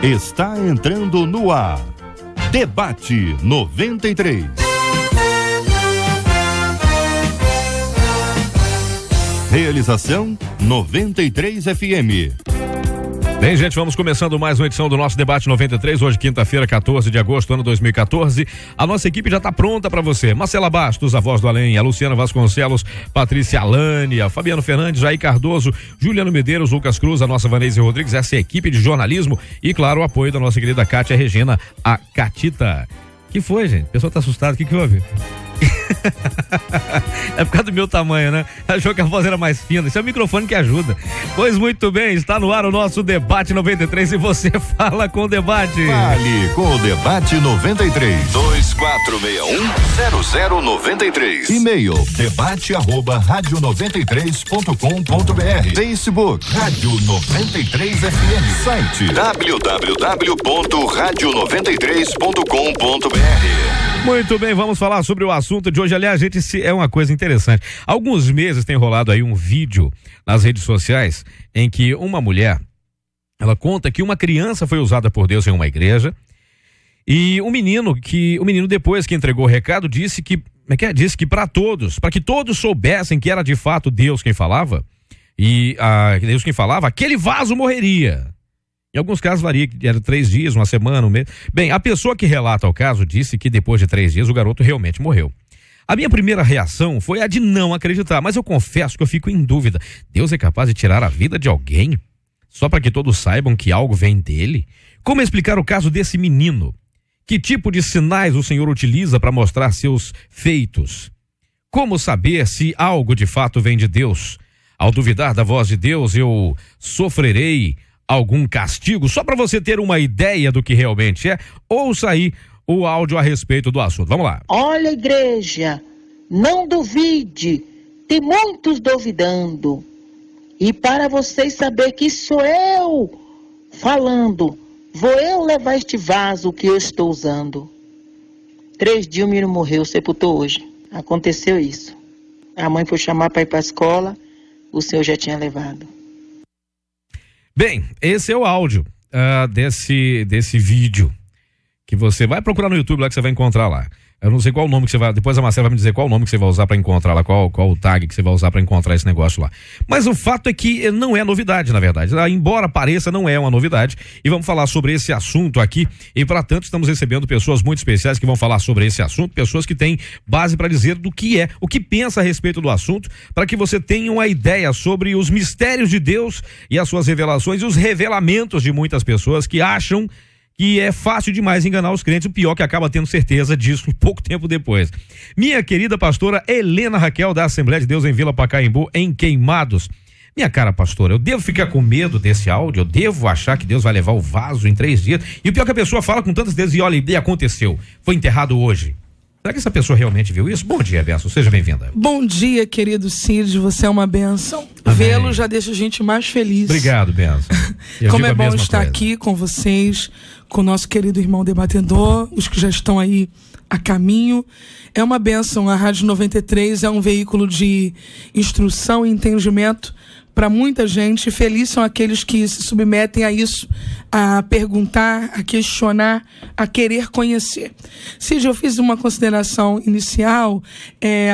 Está entrando no ar. Debate 93. Realização 93 FM. Bem, gente, vamos começando mais uma edição do nosso Debate 93, hoje quinta-feira, 14 de agosto, ano 2014. A nossa equipe já está pronta para você. Marcela Bastos, a voz do além, a Luciana Vasconcelos, Patrícia Alane, a Fabiano Fernandes, Jair Cardoso, Juliano Medeiros, Lucas Cruz, a nossa Vanese Rodrigues, essa é a equipe de jornalismo e, claro, o apoio da nossa querida Kátia Regina, a Catita. Que foi, gente? O pessoal tá assustado, o que houve? É por causa do meu tamanho, né? Achou que a voz era mais fina. Isso é o microfone que ajuda. Pois muito bem, está no ar o nosso Debate 93 e você fala com o debate. Fale com o Debate 93. 2461-0093. E-mail debate@radio93.com.br. Facebook Rádio 93 FM. Site www.radio93.com.br. Muito bem, vamos falar sobre o assunto de hoje. Aliás, gente, é uma coisa interessante. Há alguns meses tem rolado aí um vídeo nas redes sociais em que uma mulher, ela conta que uma criança foi usada por Deus em uma igreja e o menino depois que entregou o recado disse que para que todos soubessem que era de fato Deus quem falava aquele vaso morreria. Em alguns casos varia, era 3 dias, uma semana, um mês. Bem, a pessoa que relata o caso disse que depois de 3 dias o garoto realmente morreu. A minha primeira reação foi a de não acreditar, mas eu confesso que eu fico em dúvida. Deus é capaz de tirar a vida de alguém só para que todos saibam que algo vem dele? Como explicar o caso desse menino? Que tipo de sinais o Senhor utiliza para mostrar seus feitos? Como saber se algo de fato vem de Deus? Ao duvidar da voz de Deus, eu sofrerei algum castigo? Só para você ter uma ideia do que realmente é, ouça aí o áudio a respeito do assunto. Vamos lá. Olha, igreja, não duvide, tem muitos duvidando. E para vocês saber que sou eu falando, vou eu levar este vaso que eu estou usando. 3 dias o menino morreu, sepultou hoje. Aconteceu isso. A mãe foi chamar para ir para a escola, o senhor já tinha levado. Bem, esse é o áudio desse vídeo que você vai procurar no YouTube lá, que você vai encontrar lá. Eu não sei qual o nome que você vai, depois a Marcela vai me dizer qual o nome que você vai usar para encontrar lá, qual o tag que você vai usar para encontrar esse negócio lá. Mas o fato é que não é novidade, na verdade. Embora pareça, não é uma novidade. E vamos falar sobre esse assunto aqui. E para tanto, estamos recebendo pessoas muito especiais que vão falar sobre esse assunto, pessoas que têm base para dizer do que é, o que pensa a respeito do assunto, para que você tenha uma ideia sobre os mistérios de Deus e as suas revelações e os revelamentos de muitas pessoas que acham que é fácil demais enganar os crentes, o pior que acaba tendo certeza disso um pouco tempo depois. Minha querida pastora Helena Raquel, da Assembleia de Deus em Vila Pacaembu, em Queimados. Minha cara pastora, eu devo ficar com medo desse áudio? Eu devo achar que Deus vai levar o vaso em 3 dias? E o pior que a pessoa fala com tantas vezes, e olha, e aconteceu, foi enterrado hoje. Será que essa pessoa realmente viu isso? Bom dia, Benção, seja bem-vinda. Bom dia, querido Cid, você é uma bênção. Vê-lo já deixa a gente mais feliz. Obrigado, Benção. Como é bom estar aqui com vocês, com o nosso querido irmão debatedor, os que já estão aí a caminho. É uma bênção, a Rádio 93 é um veículo de instrução e entendimento para muita gente. Felizes são aqueles que se submetem a isso, a perguntar, a questionar, a querer conhecer. Cid, eu fiz uma consideração inicial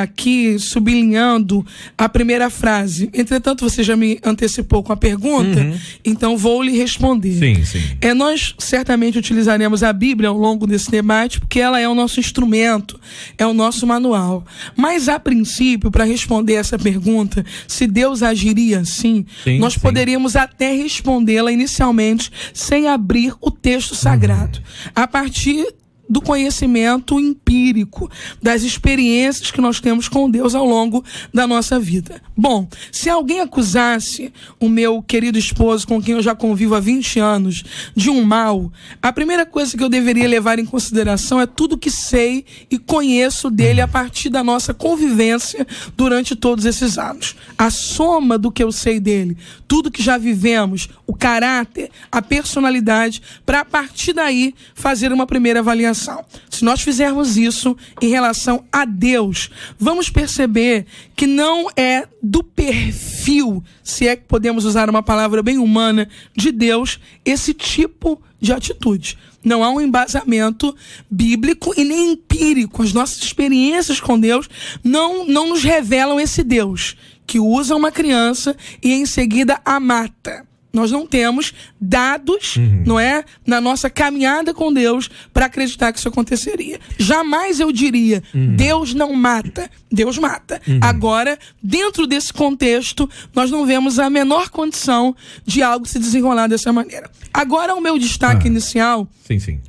aqui, sublinhando a primeira frase. Entretanto, você já me antecipou com a pergunta, então vou lhe responder. Sim, sim. Nós certamente utilizaremos a Bíblia ao longo desse debate, porque ela é o nosso instrumento, é o nosso manual. Mas, a princípio, para responder essa pergunta, se Deus agiria assim, nós poderíamos até respondê-la inicialmente sem abrir o texto sagrado, a partir do conhecimento empírico, das experiências que nós temos com Deus ao longo da nossa vida. Bom, se alguém acusasse o meu querido esposo, com quem eu já convivo há 20 anos, de um mal, a primeira coisa que eu deveria levar em consideração é tudo que sei e conheço dele a partir da nossa convivência durante todos esses anos. A soma do que eu sei dele, tudo que já vivemos, o caráter, a personalidade, para a partir daí fazer uma primeira avaliação. atenção. Se nós fizermos isso em relação a Deus, vamos perceber que não é do perfil, se é que podemos usar uma palavra bem humana, de Deus, esse tipo de atitude. Não há um embasamento bíblico e nem empírico. As nossas experiências com Deus não nos revelam esse Deus que usa uma criança e em seguida a mata. Nós não temos dados, não é, na nossa caminhada com Deus para acreditar que isso aconteceria. Jamais eu diria, Deus não mata, Deus mata. Agora, dentro desse contexto, nós não vemos a menor condição de algo se desenrolar dessa maneira. Agora, o meu destaque inicial,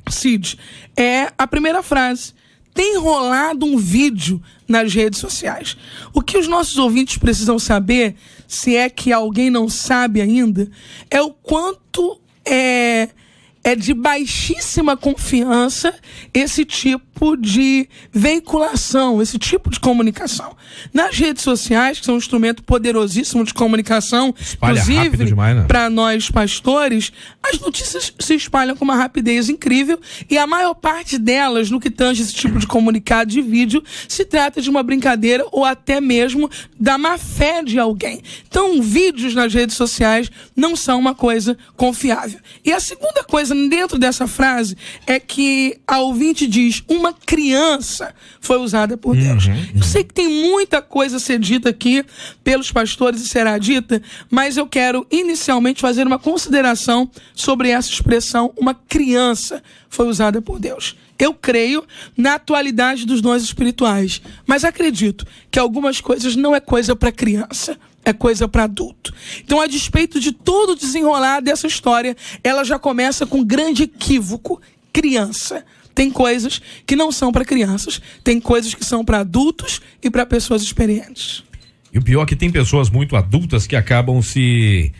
Cid, é a primeira frase. Tem rolado um vídeo nas redes sociais. O que os nossos ouvintes precisam saber, se é que alguém não sabe ainda, é o quanto é de baixíssima confiança esse tipo de veiculação, esse tipo de comunicação. Nas redes sociais, que são um instrumento poderosíssimo de comunicação, espalha inclusive né? para nós pastores, as notícias se espalham com uma rapidez incrível e a maior parte delas, no que tange esse tipo de comunicado de vídeo, se trata de uma brincadeira ou até mesmo da má fé de alguém. Então, vídeos nas redes sociais não são uma coisa confiável. E a segunda coisa dentro dessa frase é que a ouvinte diz, uma criança foi usada por Deus. Eu sei que tem muita coisa a ser dita aqui pelos pastores e será dita, mas eu quero inicialmente fazer uma consideração sobre essa expressão, uma criança foi usada por Deus. Eu creio na atualidade dos dons espirituais, mas acredito que algumas coisas não é coisa para criança, é coisa para adulto. Então, a despeito de todo o desenrolar dessa história, ela já começa com um grande equívoco. Criança. Tem coisas que não são para crianças, tem coisas que são para adultos e para pessoas experientes. E o pior é que tem pessoas muito adultas que acabam se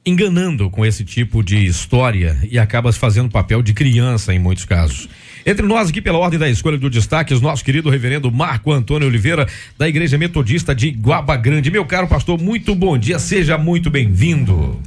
enganando com esse tipo de história e acabam fazendo papel de criança em muitos casos. Entre nós aqui, pela ordem da escolha do destaque, o nosso querido reverendo Marco Antônio Oliveira, da Igreja Metodista de Guaba Grande. Meu caro pastor, muito bom dia, seja muito bem-vindo.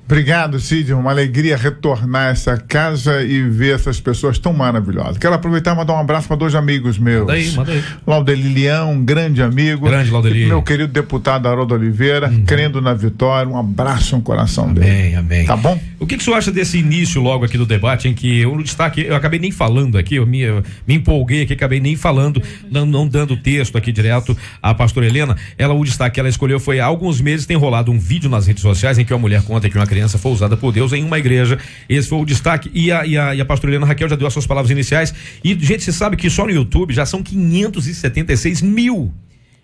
Obrigado, Cid, uma alegria retornar a essa casa e ver essas pessoas tão maravilhosas. Quero aproveitar e mandar um abraço para dois amigos meus. Manda aí. Laudeli Leão, um grande amigo. Grande Laudeli. Meu querido deputado Haroldo Oliveira, crendo na vitória, um abraço no coração dele. Amém. Tá bom? O que o senhor acha desse início logo aqui do debate, em que eu destaque, eu acabei nem falando aqui, eu me empolguei aqui, acabei nem falando, não dando texto aqui direto à pastora Helena. O destaque que ela escolheu foi, há alguns meses tem rolado um vídeo nas redes sociais em que uma mulher conta que uma criança foi usada por Deus em uma igreja. Esse foi o destaque. E a pastora Helena Raquel já deu as suas palavras iniciais. E, gente, você sabe que só no YouTube já são 576 mil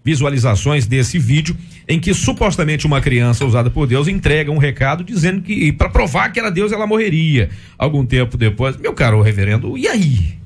visualizações desse vídeo em que supostamente uma criança usada por Deus entrega um recado dizendo que, para provar que era Deus, ela morreria algum tempo depois. Meu caro reverendo, e aí?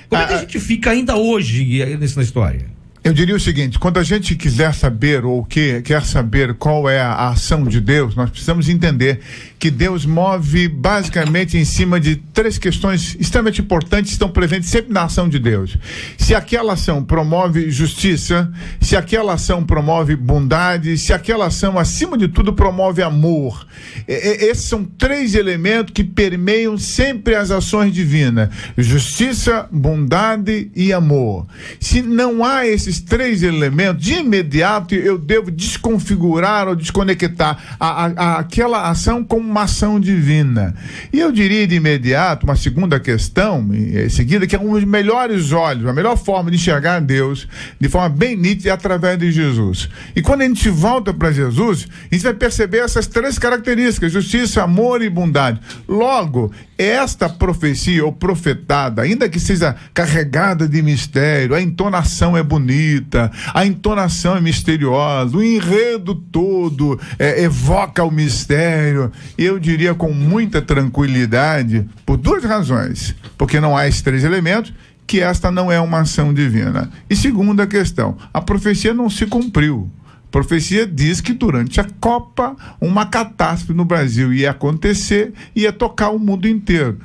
Como é que a gente fica ainda hoje nessa história? Eu diria o seguinte, quando a gente quiser saber ou quer saber qual é a ação de Deus, nós precisamos entender que Deus move basicamente em cima de três questões extremamente importantes que estão presentes sempre na ação de Deus. Se aquela ação promove justiça, se aquela ação promove bondade, se aquela ação, acima de tudo, promove amor. Esses são três elementos que permeiam sempre as ações divinas: justiça, bondade e amor. Se não há esses três elementos, de imediato eu devo desconfigurar ou desconectar aquela ação como uma ação divina. E eu diria de imediato, uma segunda questão em seguida, que é um dos melhores olhos, a melhor forma de enxergar Deus de forma bem nítida é através de Jesus. E quando a gente volta para Jesus, a gente vai perceber essas três características: justiça, amor e bondade. Logo, esta profecia ou profetada, ainda que seja carregada de mistério, a entonação é bonita, a entonação é misteriosa, o enredo todo evoca o mistério. Eu diria com muita tranquilidade, por duas razões: porque não há esses três elementos, que esta não é uma ação divina. E segunda questão, a profecia não se cumpriu. A profecia diz que durante a Copa uma catástrofe no Brasil ia acontecer, ia tocar o mundo inteiro.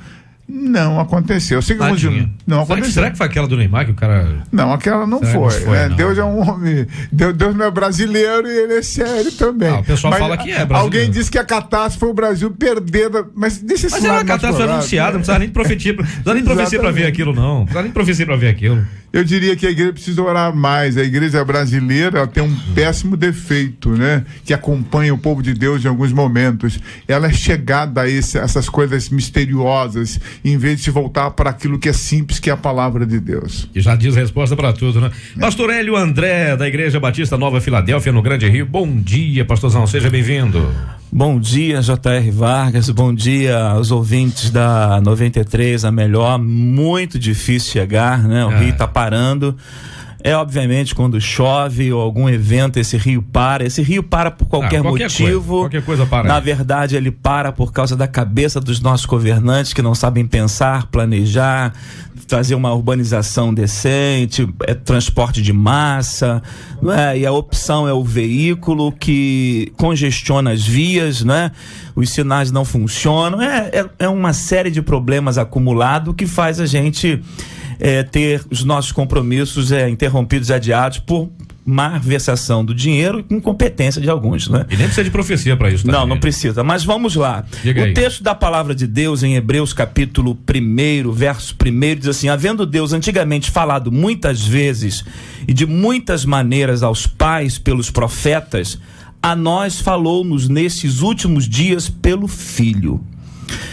Não aconteceu. Não aconteceu. Será que foi aquela do Neymar que o cara... Não, aquela não foi. Não. Deus é um homem. Deus não é brasileiro e ele é sério também. O pessoal fala que é brasileiro. Alguém disse que a catástrofe foi o Brasil perder. Mas deixa esse lado. Mas a catástrofe foi anunciada, não precisava nem de profecia. Não precisava nem de profecia pra ver aquilo, não. Não precisava nem de profecia pra ver aquilo. Eu diria que a igreja precisa orar mais. A igreja brasileira, ela tem um péssimo defeito, né? Que acompanha o povo de Deus em alguns momentos. Ela é chegada a essas coisas misteriosas, em vez de se voltar para aquilo que é simples, que é a palavra de Deus. Que já diz resposta para tudo, né? Pastor Hélio André, da Igreja Batista Nova Filadélfia, no Grande Rio. Bom dia, pastorzão, seja bem-vindo. Bom dia, J.R. Vargas, bom dia aos ouvintes da 93, a melhor, muito difícil chegar, né? O rio tá parando. Obviamente, quando chove ou algum evento, esse rio para por qualquer motivo. Qualquer coisa para. Na verdade, ele para por causa da cabeça dos nossos governantes que não sabem pensar, planejar, trazer uma urbanização decente, transporte de massa, não é? E a opção é o veículo que congestiona as vias, né? Os sinais não funcionam, é uma série de problemas acumulados que faz a gente ter os nossos compromissos interrompidos e adiados por má versação do dinheiro e incompetência de alguns, né? E nem precisa de profecia para isso, tá? Não precisa, mas vamos lá. Diga aí. O texto da palavra de Deus em Hebreus capítulo 1, verso 1, diz assim: havendo Deus antigamente falado muitas vezes e de muitas maneiras aos pais pelos profetas, a nós falou-nos nesses últimos dias pelo Filho.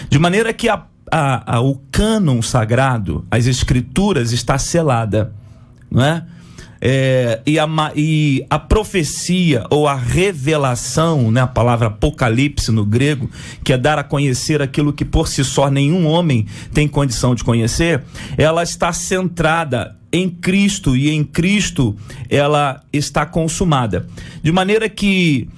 De maneira que o cânon sagrado, as escrituras, está selada, não é? E a profecia ou a revelação, né, a palavra apocalipse no grego, que é dar a conhecer aquilo que por si só nenhum homem tem condição de conhecer, ela está centrada em Cristo, e em Cristo ela está consumada, de maneira que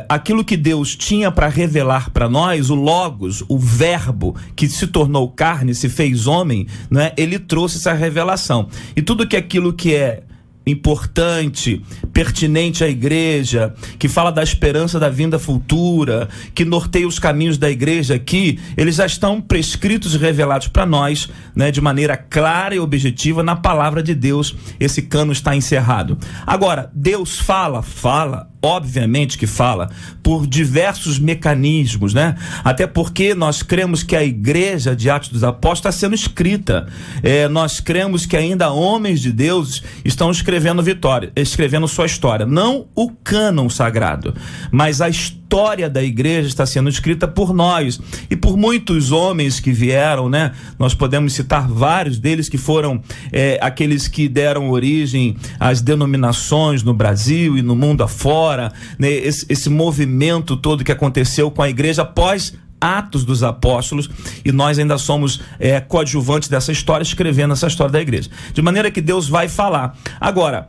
aquilo que Deus tinha para revelar para nós, o Logos, o Verbo que se tornou carne, se fez homem, né? Ele trouxe essa revelação. E tudo aquilo que é importante, pertinente à igreja, que fala da esperança da vinda futura, que norteia os caminhos da igreja aqui, eles já estão prescritos e revelados para nós, né, de maneira clara e objetiva na palavra de Deus. Esse cano está encerrado. Agora, Deus fala, obviamente que fala, por diversos mecanismos, né? Até porque nós cremos que a igreja de Atos dos Apóstolos está sendo escrita. Nós cremos que ainda homens de Deus estão escrevendo sua história. Não o cânon sagrado, mas a história da igreja está sendo escrita por nós e por muitos homens que vieram, né? Nós podemos citar vários deles que foram aqueles que deram origem às denominações no Brasil e no mundo afora, né? Esse movimento todo que aconteceu com a igreja após Atos dos Apóstolos, e nós ainda somos coadjuvantes dessa história, escrevendo essa história da igreja, de maneira que Deus vai falar. Agora,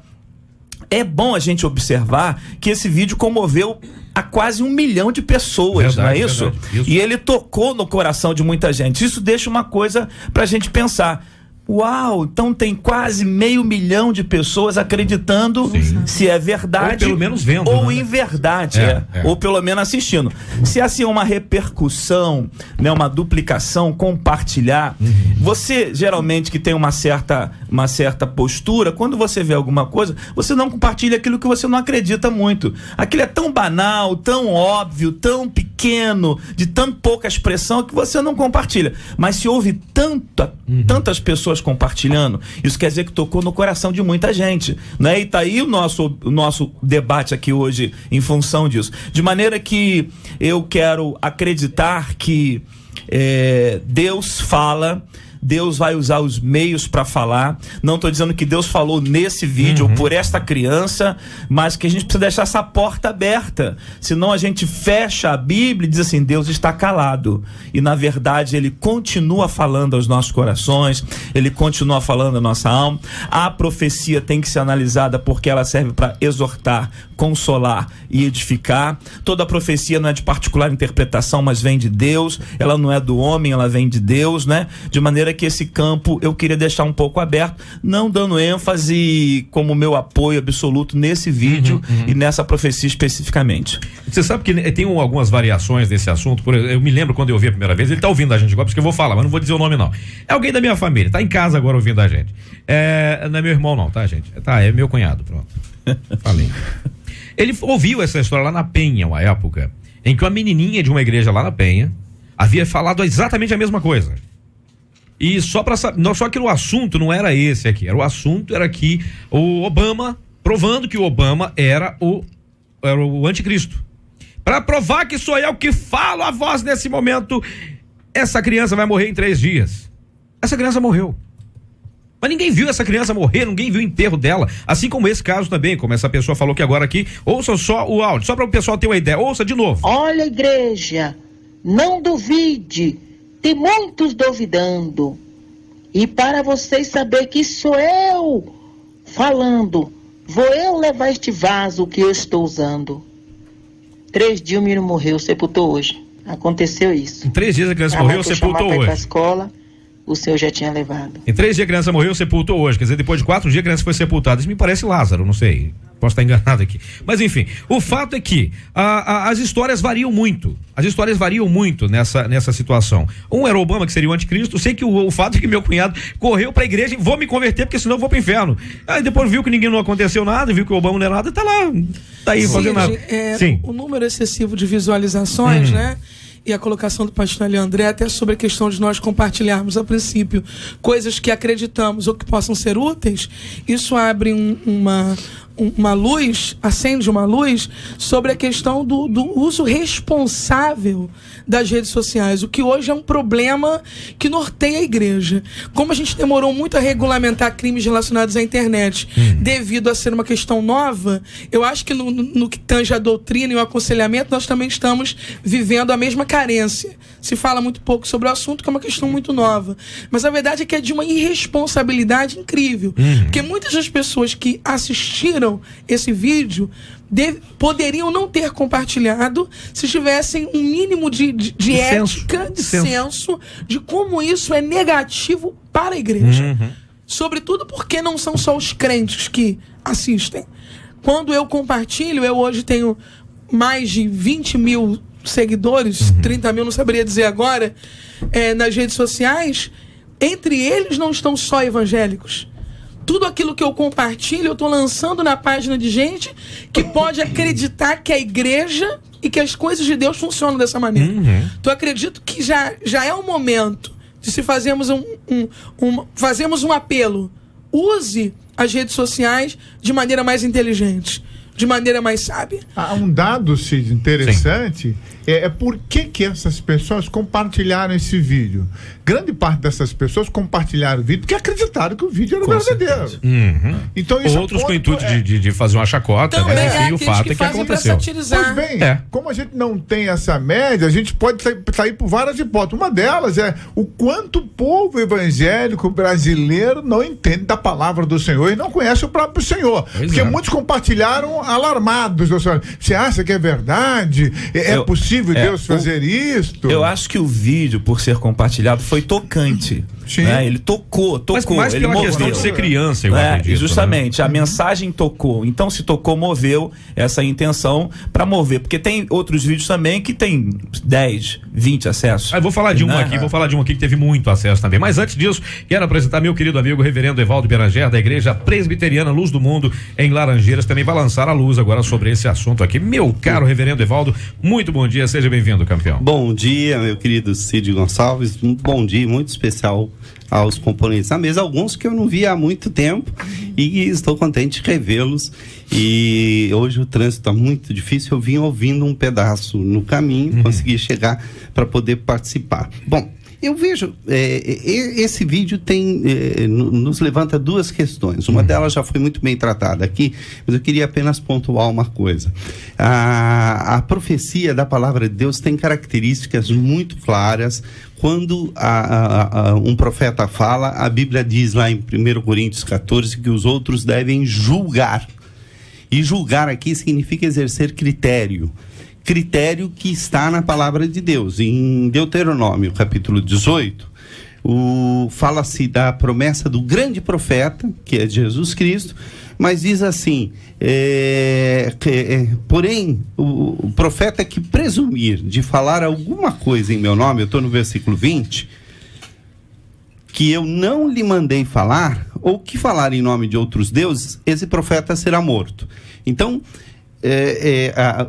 é bom a gente observar que esse vídeo comoveu a quase 1 milhão de pessoas, não é isso? Isso? E ele tocou no coração de muita gente. Isso deixa uma coisa pra gente pensar. Uau, então tem quase 500 mil de pessoas acreditando, se é verdade, ou pelo menos vendo, ou em verdade, ou pelo menos assistindo. Se assim é uma repercussão, né, uma duplicação, compartilhar, você geralmente que tem uma certa postura, quando você vê alguma coisa, você não compartilha aquilo que você não acredita muito. Aquilo é tão banal, tão óbvio, tão pequeno, de tão pouca expressão, que você não compartilha. Mas se houve tantas pessoas compartilhando, isso quer dizer que tocou no coração de muita gente, né? E tá aí o nosso debate aqui hoje em função disso. De maneira que eu quero acreditar que Deus fala, Deus vai usar os meios para falar. Não estou dizendo que Deus falou nesse vídeo ou por esta criança, mas que a gente precisa deixar essa porta aberta. Senão a gente fecha a Bíblia e diz assim: Deus está calado. E na verdade Ele continua falando aos nossos corações, Ele continua falando à nossa alma. A profecia tem que ser analisada porque ela serve para exortar, consolar e edificar. Toda profecia não é de particular interpretação, mas vem de Deus. Ela não é do homem, ela vem de Deus, né? De maneira maneira que esse campo eu queria deixar um pouco aberto, não dando ênfase como meu apoio absoluto nesse vídeo e nessa profecia especificamente. Você sabe que tem algumas variações desse assunto. Por exemplo, eu me lembro quando eu vi a primeira vez, ele tá ouvindo a gente agora, porque eu vou falar, mas não vou dizer o nome não. É alguém da minha família, tá em casa agora ouvindo a gente. Não é meu irmão não, tá, gente? É meu cunhado, pronto. Falei. Ele ouviu essa história lá na Penha, uma época, em que uma menininha de uma igreja lá na Penha havia falado exatamente a mesma coisa. E só que o assunto não era esse aqui, o assunto era que o Obama, provando que o Obama era o anticristo. Para provar que sou eu que falo a voz nesse momento, essa criança vai morrer em 3 dias. Essa criança morreu. Mas ninguém viu essa criança morrer, ninguém viu o enterro dela. Assim como esse caso também, como essa pessoa falou que agora aqui, ouça só o áudio, só para o pessoal ter uma ideia, ouça de novo. Olha, igreja, não duvide, tem muitos duvidando. E para vocês saberem que sou eu falando, vou eu levar este vaso que eu estou usando. 3 dias o menino morreu, sepultou hoje. Aconteceu isso. Em 3 dias a criança morreu, sepultou hoje. Pra escola, o senhor já tinha levado. Em 3 dias a criança morreu, sepultou hoje. Quer dizer, depois de 4 dias a criança foi sepultada. Isso me parece Lázaro, não sei. Posso estar enganado aqui. Mas enfim, o fato é que as histórias variam muito. As histórias variam muito nessa situação. Um era o Obama, que seria o anticristo. Sei que o fato é que meu cunhado correu pra igreja e vou me converter, porque senão eu vou pro inferno. Aí depois viu que ninguém não aconteceu nada, viu que o Obama não era nada, tá lá, tá aí fazendo nada. Sim. O número excessivo de visualizações, né? E a colocação do pastor André até sobre a questão de nós compartilharmos a princípio coisas que acreditamos ou que possam ser úteis, isso abre uma luz, acende uma luz sobre a questão do uso responsável das redes sociais, o que hoje é um problema que norteia a igreja. Como a gente demorou muito a regulamentar crimes relacionados à internet devido a ser uma questão nova, eu acho que no que tange a doutrina e o aconselhamento, nós também estamos vivendo a mesma carência. Se fala muito pouco sobre o assunto, que é uma questão muito nova. Mas a verdade é que é de uma irresponsabilidade incrível. Porque muitas das pessoas que assistiram esse vídeo poderiam não ter compartilhado se tivessem um mínimo de ética, de senso de como isso é negativo para a igreja. Sobretudo porque não são só os crentes que assistem. Quando eu compartilho, eu hoje tenho mais de 20 mil seguidores, 30 mil, não saberia dizer agora, nas redes sociais. Entre eles não estão só evangélicos. Tudo aquilo que eu compartilho, eu estou lançando na página de gente que pode acreditar que a igreja e que as coisas de Deus funcionam dessa maneira. Então, acredito que já é o momento de se fazermos fazermos um apelo. Use as redes sociais de maneira mais inteligente, de maneira mais sábia. Há um dado, Cid, interessante, por que essas pessoas compartilharam esse vídeo. Grande parte dessas pessoas compartilharam o vídeo porque acreditaram que o vídeo era verdadeiro. Então, isso outros com o intuito de fazer uma chacota, também, né? Enfim, o fato é que aconteceu. Pois bem, como a gente não tem essa média, a gente pode sair por várias hipóteses. Uma delas é o quanto o povo evangélico brasileiro não entende da palavra do Senhor e não conhece o próprio Senhor. Porque muitos compartilharam alarmados. Você acha que é verdade? É possível Deus fazer isto? Eu acho que o vídeo, por ser compartilhado, foi tocante. Né? Ele tocou. Mas mais ele pela moveu. questão de ser criança, eu acredito. Justamente, a mensagem tocou. Então, se tocou, moveu essa intenção para mover. Porque tem outros vídeos também que tem 10, 20 acessos. Eu vou falar de um aqui que teve muito acesso também. Mas antes disso, quero apresentar meu querido amigo reverendo Evaldo Beranger, da Igreja Presbiteriana Luz do Mundo, em Laranjeiras. Também vai lançar a luz agora sobre esse assunto aqui. Meu caro reverendo Evaldo, muito bom dia, seja bem-vindo, campeão. Bom dia, meu querido Cid Gonçalves. Um bom dia muito especial aos componentes da mesa, alguns que eu não via há muito tempo e estou contente de revê-los. E hoje o trânsito está muito difícil, eu vim ouvindo um pedaço no caminho, consegui chegar para poder participar. Bom, eu vejo, esse vídeo nos levanta duas questões. Uma delas já foi muito bem tratada aqui, mas eu queria apenas pontuar uma coisa. A profecia da palavra de Deus tem características muito claras. Quando um profeta fala, a Bíblia diz lá em 1 Coríntios 14 que os outros devem julgar. E julgar aqui significa exercer critério. Critério que está na palavra de Deus. Em Deuteronômio, capítulo 18, fala-se da promessa do grande profeta, que é Jesus Cristo, mas diz assim, porém, o profeta que presumir de falar alguma coisa em meu nome, eu estou no versículo 20, que eu não lhe mandei falar, ou que falar em nome de outros deuses, esse profeta será morto. Então,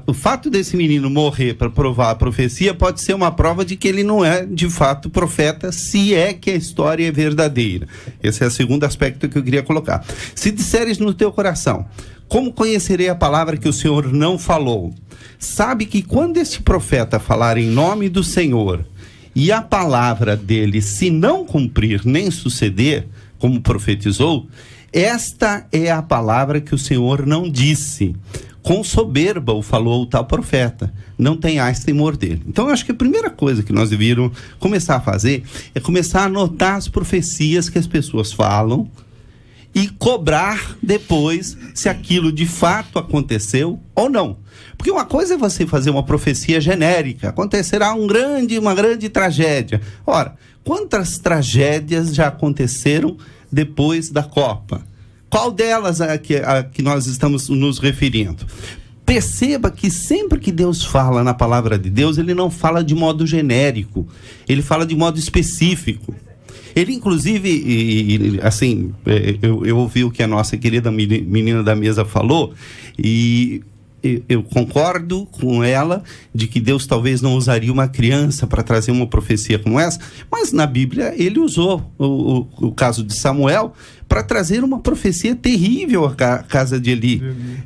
o fato desse menino morrer para provar a profecia pode ser uma prova de que ele não é de fato profeta, se é que a história é verdadeira. Esse é o segundo aspecto que eu queria colocar. Se disseres no teu coração, como conhecerei a palavra que o Senhor não falou? Sabe que quando esse profeta falar em nome do Senhor, e a palavra dele se não cumprir nem suceder, como profetizou, esta é a palavra que o Senhor não disse. Com soberba o falou o tal profeta, não tenhais temor dele. Então eu acho que a primeira coisa que nós devíamos começar a fazer é começar a anotar as profecias que as pessoas falam e cobrar depois se aquilo de fato aconteceu ou não. Porque uma coisa é você fazer uma profecia genérica, acontecerá uma grande tragédia. Ora, quantas tragédias já aconteceram depois da Copa? Qual delas a que nós estamos nos referindo? Perceba que sempre que Deus fala na palavra de Deus, ele não fala de modo genérico, ele fala de modo específico. Ele, inclusive, eu ouvi o que a nossa querida menina da mesa falou, e eu concordo com ela de que Deus talvez não usaria uma criança para trazer uma profecia como essa, mas na Bíblia ele usou o caso de Samuel para trazer uma profecia terrível à casa de Eli,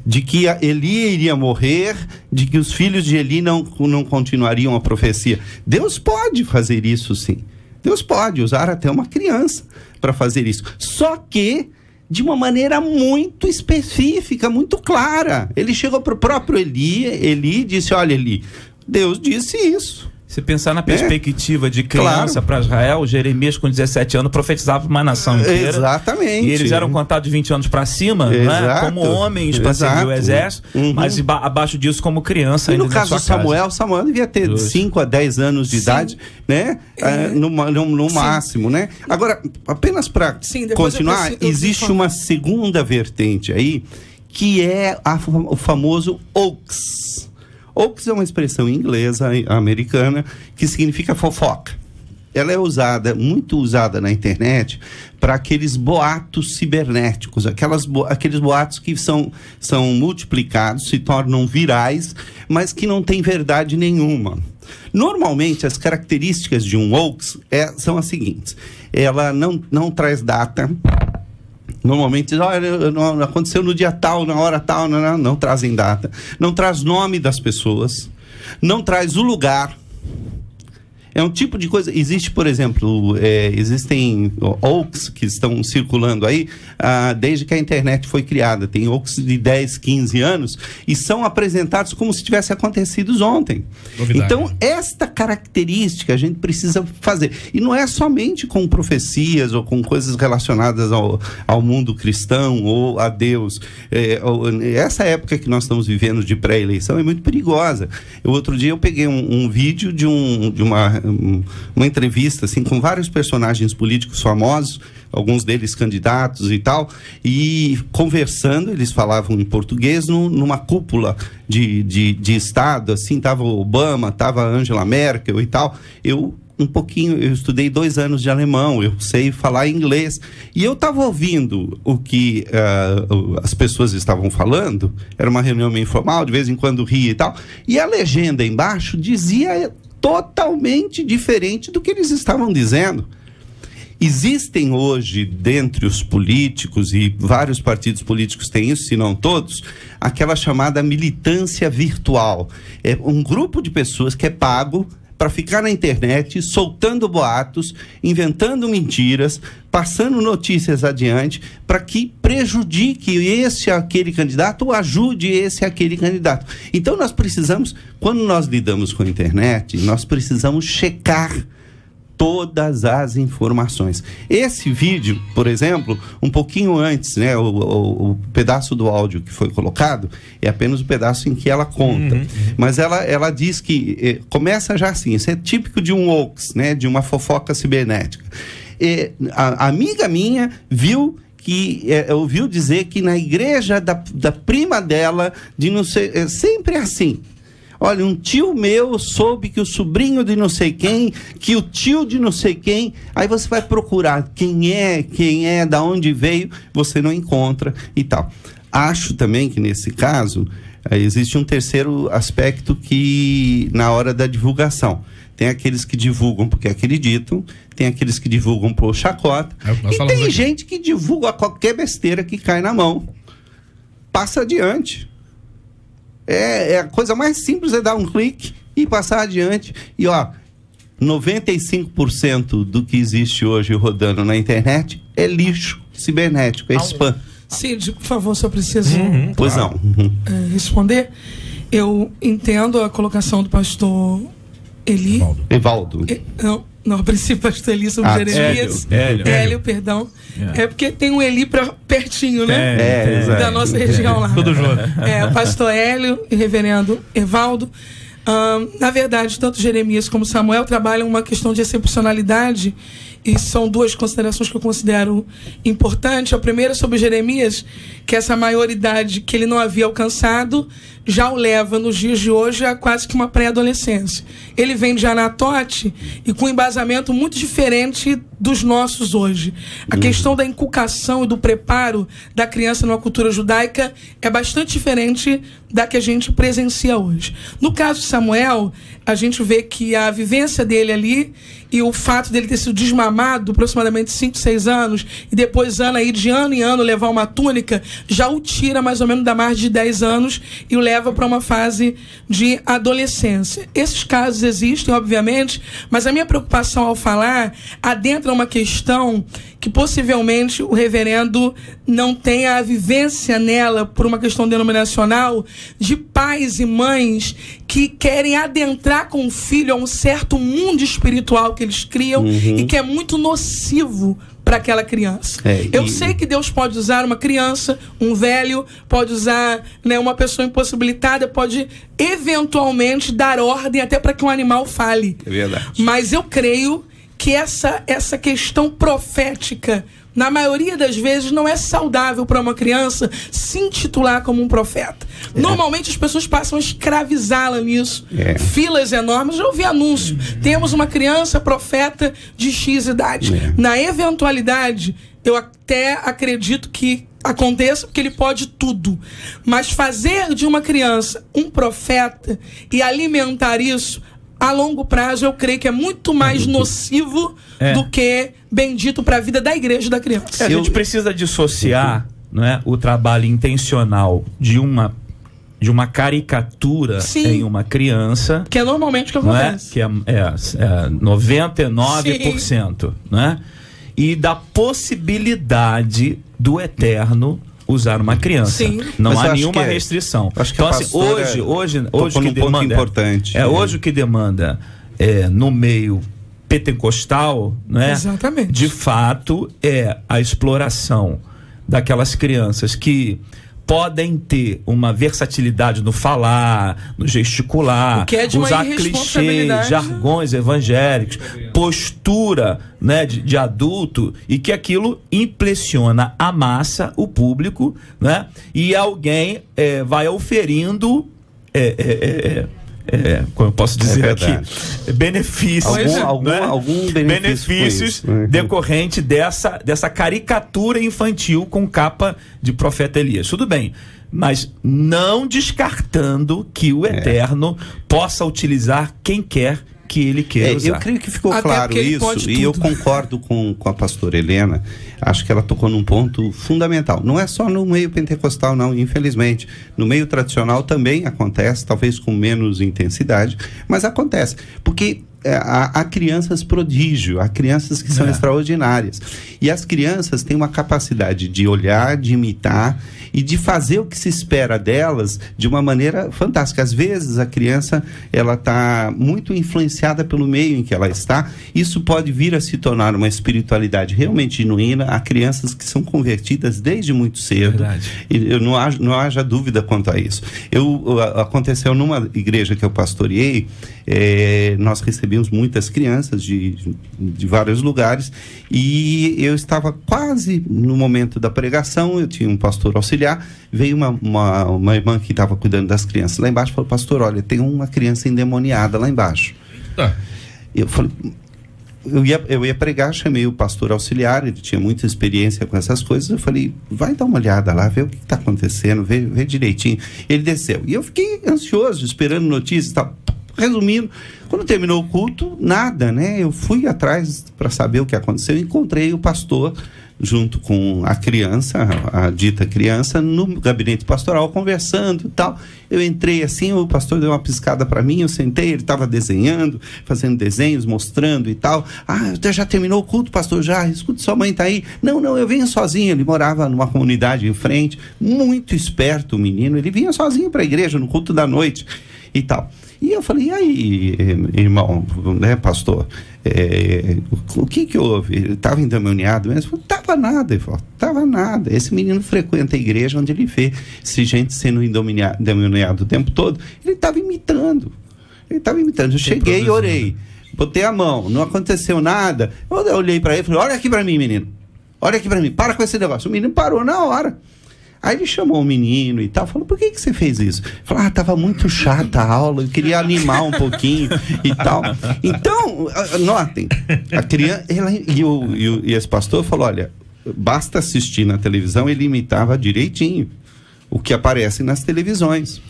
de que Eli iria morrer, de que os filhos de Eli não continuariam a profecia. Deus pode fazer isso, sim. Deus pode usar até uma criança para fazer isso. Só que de uma maneira muito específica, muito clara. Ele chegou para o próprio Eli disse, olha, Eli, Deus disse isso. Se pensar na perspectiva de criança para Israel, Jeremias com 17 anos profetizava uma nação inteira. Exatamente. E eles eram contados de 20 anos para cima, né? Como homens para servir o exército, mas abaixo disso como criança. E no caso de Samuel devia ter 5 a 10 anos de idade, né? No máximo, né? Agora, apenas para continuar, existe uma segunda vertente aí, que é o famoso hoax. Hoax é uma expressão inglesa, americana, que significa fofoca. Ela é muito usada na internet para aqueles boatos cibernéticos, aqueles boatos que são multiplicados, se tornam virais, mas que não tem verdade nenhuma. Normalmente, as características de um hoax são as seguintes. Ela não traz data. Normalmente, não aconteceu no dia tal, na hora tal, não trazem data. Não traz nome das pessoas. Não traz o lugar. É um tipo de coisa. Existe, por exemplo, existem hoax que estão circulando aí desde que a internet foi criada. Tem hoax de 10, 15 anos e são apresentados como se tivesse acontecido ontem. Novidade. Então, esta característica a gente precisa fazer. E não é somente com profecias ou com coisas relacionadas ao mundo cristão ou a Deus. Essa época que nós estamos vivendo de pré-eleição é muito perigosa. Outro dia eu peguei um vídeo de uma entrevista assim, com vários personagens políticos famosos, alguns deles candidatos e tal, e conversando, eles falavam em português numa cúpula de Estado, assim, tava o Obama, tava a Angela Merkel e tal. Eu estudei 2 anos de alemão, eu sei falar inglês, e eu estava ouvindo o que as pessoas estavam falando, era uma reunião meio informal, de vez em quando ria e tal, e a legenda embaixo dizia totalmente diferente do que eles estavam dizendo. Existem hoje, dentre os políticos, e vários partidos políticos têm isso, se não todos, aquela chamada militância virtual. É um grupo de pessoas que é pago para ficar na internet, soltando boatos, inventando mentiras, passando notícias adiante, para que prejudique esse aquele candidato ou ajude esse aquele candidato. Então nós precisamos, quando nós lidamos com a internet, nós precisamos checar todas as informações. Esse vídeo, por exemplo, um pouquinho antes, né, o pedaço do áudio que foi colocado é apenas o pedaço em que ela conta. Mas ela diz que começa já assim, isso é típico de um hoax, né, de uma fofoca cibernética. A amiga minha ouviu dizer que na igreja da prima dela, de não sei, sempre é assim. Olha, um tio meu soube que o sobrinho de não sei quem, que o tio de não sei quem, aí você vai procurar quem é, da onde veio, você não encontra e tal. Acho também que nesse caso existe um terceiro aspecto que na hora da divulgação. Tem aqueles que divulgam porque acreditam, tem aqueles que divulgam por chacota, e tem gente que divulga qualquer besteira que cai na mão. Passa adiante. A coisa mais simples é dar um clique e passar adiante. E 95% do que existe hoje rodando na internet é lixo cibernético, é spam. Cid, por favor, se eu preciso Pois não. responder. Eu entendo a colocação do pastor Eli. Evaldo. Não, a princípio, pastor Eli sobre Jeremias. Hélio, perdão. É porque tem um Eli pertinho, né? Da nossa região lá. Tudo junto. O pastor Hélio e o reverendo Evaldo. Na verdade, tanto Jeremias como Samuel trabalham uma questão de excepcionalidade, e são duas considerações que eu considero importantes. A primeira é sobre Jeremias, que essa maioridade que ele não havia alcançado já o leva nos dias de hoje a quase que uma pré-adolescência. Ele vem de Anatote e com um embasamento muito diferente dos nossos hoje. A questão da inculcação e do preparo da criança numa cultura judaica é bastante diferente da que a gente presencia hoje. No caso de Samuel, a gente vê que a vivência dele ali e o fato dele ter sido desmamado aproximadamente 5, 6 anos e depois de ano em ano levar uma túnica, já o tira mais ou menos da margem de 10 anos e o leva para uma fase de adolescência. Esses casos existem, obviamente, mas a minha preocupação ao falar adentra uma questão que possivelmente o reverendo não tenha a vivência nela por uma questão denominacional de pais e mães que querem adentrar com o filho a um certo mundo espiritual que eles criam e que é muito nocivo para aquela criança. Eu sei que Deus pode usar uma criança, um velho, pode usar, né, uma pessoa impossibilitada, pode eventualmente dar ordem até para que um animal fale. É verdade. Mas eu creio que essa questão profética, na maioria das vezes, não é saudável para uma criança se intitular como um profeta. Normalmente as pessoas passam a escravizá-la nisso. Filas enormes. Já ouvi anúncio. Temos uma criança profeta de X idade. Na eventualidade, eu até acredito que aconteça, porque ele pode tudo. Mas fazer de uma criança um profeta e alimentar isso a longo prazo, eu creio que é muito mais nocivo do que bendito para a vida da igreja e da criança. A gente precisa dissociar, não é, o trabalho intencional de uma caricatura em uma criança, que é normalmente o que acontece, que é 99%, né? E da possibilidade do Eterno usar uma criança. Não há nenhuma restrição. Então, assim, hoje que demanda, ponto importante. Hoje o que demanda no meio pentecostal, né? Exatamente. De fato, é a exploração daquelas crianças que podem ter uma versatilidade no falar, no gesticular, usar clichês, jargões evangélicos, postura, né, de adulto, e que aquilo impressiona a massa, o público, né? E alguém vai oferindo como eu posso dizer aqui, benefícios, algum benefícios decorrente dessa caricatura infantil com capa de profeta Elias. Tudo bem, mas não descartando que o Eterno possa utilizar quem quer que ele queira usar. Eu creio que ficou claro isso, e eu concordo com a pastora Helena. Acho que ela tocou num ponto fundamental. Não é só no meio pentecostal, não, infelizmente. No meio tradicional também acontece, talvez com menos intensidade, mas acontece. Porque há crianças prodígio, há crianças que são extraordinárias. E as crianças têm uma capacidade de olhar, de imitar e de fazer o que se espera delas de uma maneira fantástica. Às vezes a criança ela está muito influenciada pelo meio em que ela está. Isso pode vir a se tornar uma espiritualidade realmente genuína. Há crianças que são convertidas desde muito cedo. E eu não haja dúvida quanto a isso. Aconteceu numa igreja que eu pastoreei, nós recebemos muitas crianças de vários lugares, e eu estava quase no momento da pregação. Eu tinha um pastor auxiliar, veio uma irmã que estava cuidando das crianças lá embaixo, falou: pastor, olha, tem uma criança endemoniada lá embaixo. Eu falei, eu ia pregar, chamei o pastor auxiliar, ele tinha muita experiência com essas coisas. Eu falei: vai dar uma olhada lá, ver o que está acontecendo, vê direitinho. Ele desceu, e eu fiquei ansioso, esperando notícias e tal. Resumindo, quando terminou o culto, nada, né? Eu fui atrás para saber o que aconteceu, encontrei o pastor junto com a criança, a dita criança, no gabinete pastoral, conversando e tal. Eu entrei assim, o pastor deu uma piscada para mim, eu sentei, ele estava desenhando, fazendo desenhos, mostrando e tal. Já terminou o culto, pastor? Já. Escuta, sua mãe tá aí? Não, eu venho sozinho. Ele morava numa comunidade em frente, muito esperto o menino, ele vinha sozinho para a igreja no culto da noite e tal. E eu falei: e aí, irmão, né, pastor, o que houve? Ele estava endemoniado mesmo? Eu falei: tava nada. Ele falou: tava nada. Esse menino frequenta a igreja onde ele vê se gente sendo endemoniado o tempo todo. Ele estava imitando. Eu cheguei e orei. Botei a mão, não aconteceu nada. Eu olhei para ele e falei: olha aqui para mim, menino. Olha aqui para mim, para com esse negócio. O menino parou na hora. Aí ele chamou o menino e tal, falou: por que você fez isso? Falou: estava muito chata a aula, eu queria animar um pouquinho e tal. Então, notem, a criança, e esse pastor falou: olha, basta assistir na televisão, ele imitava direitinho o que aparece nas televisões.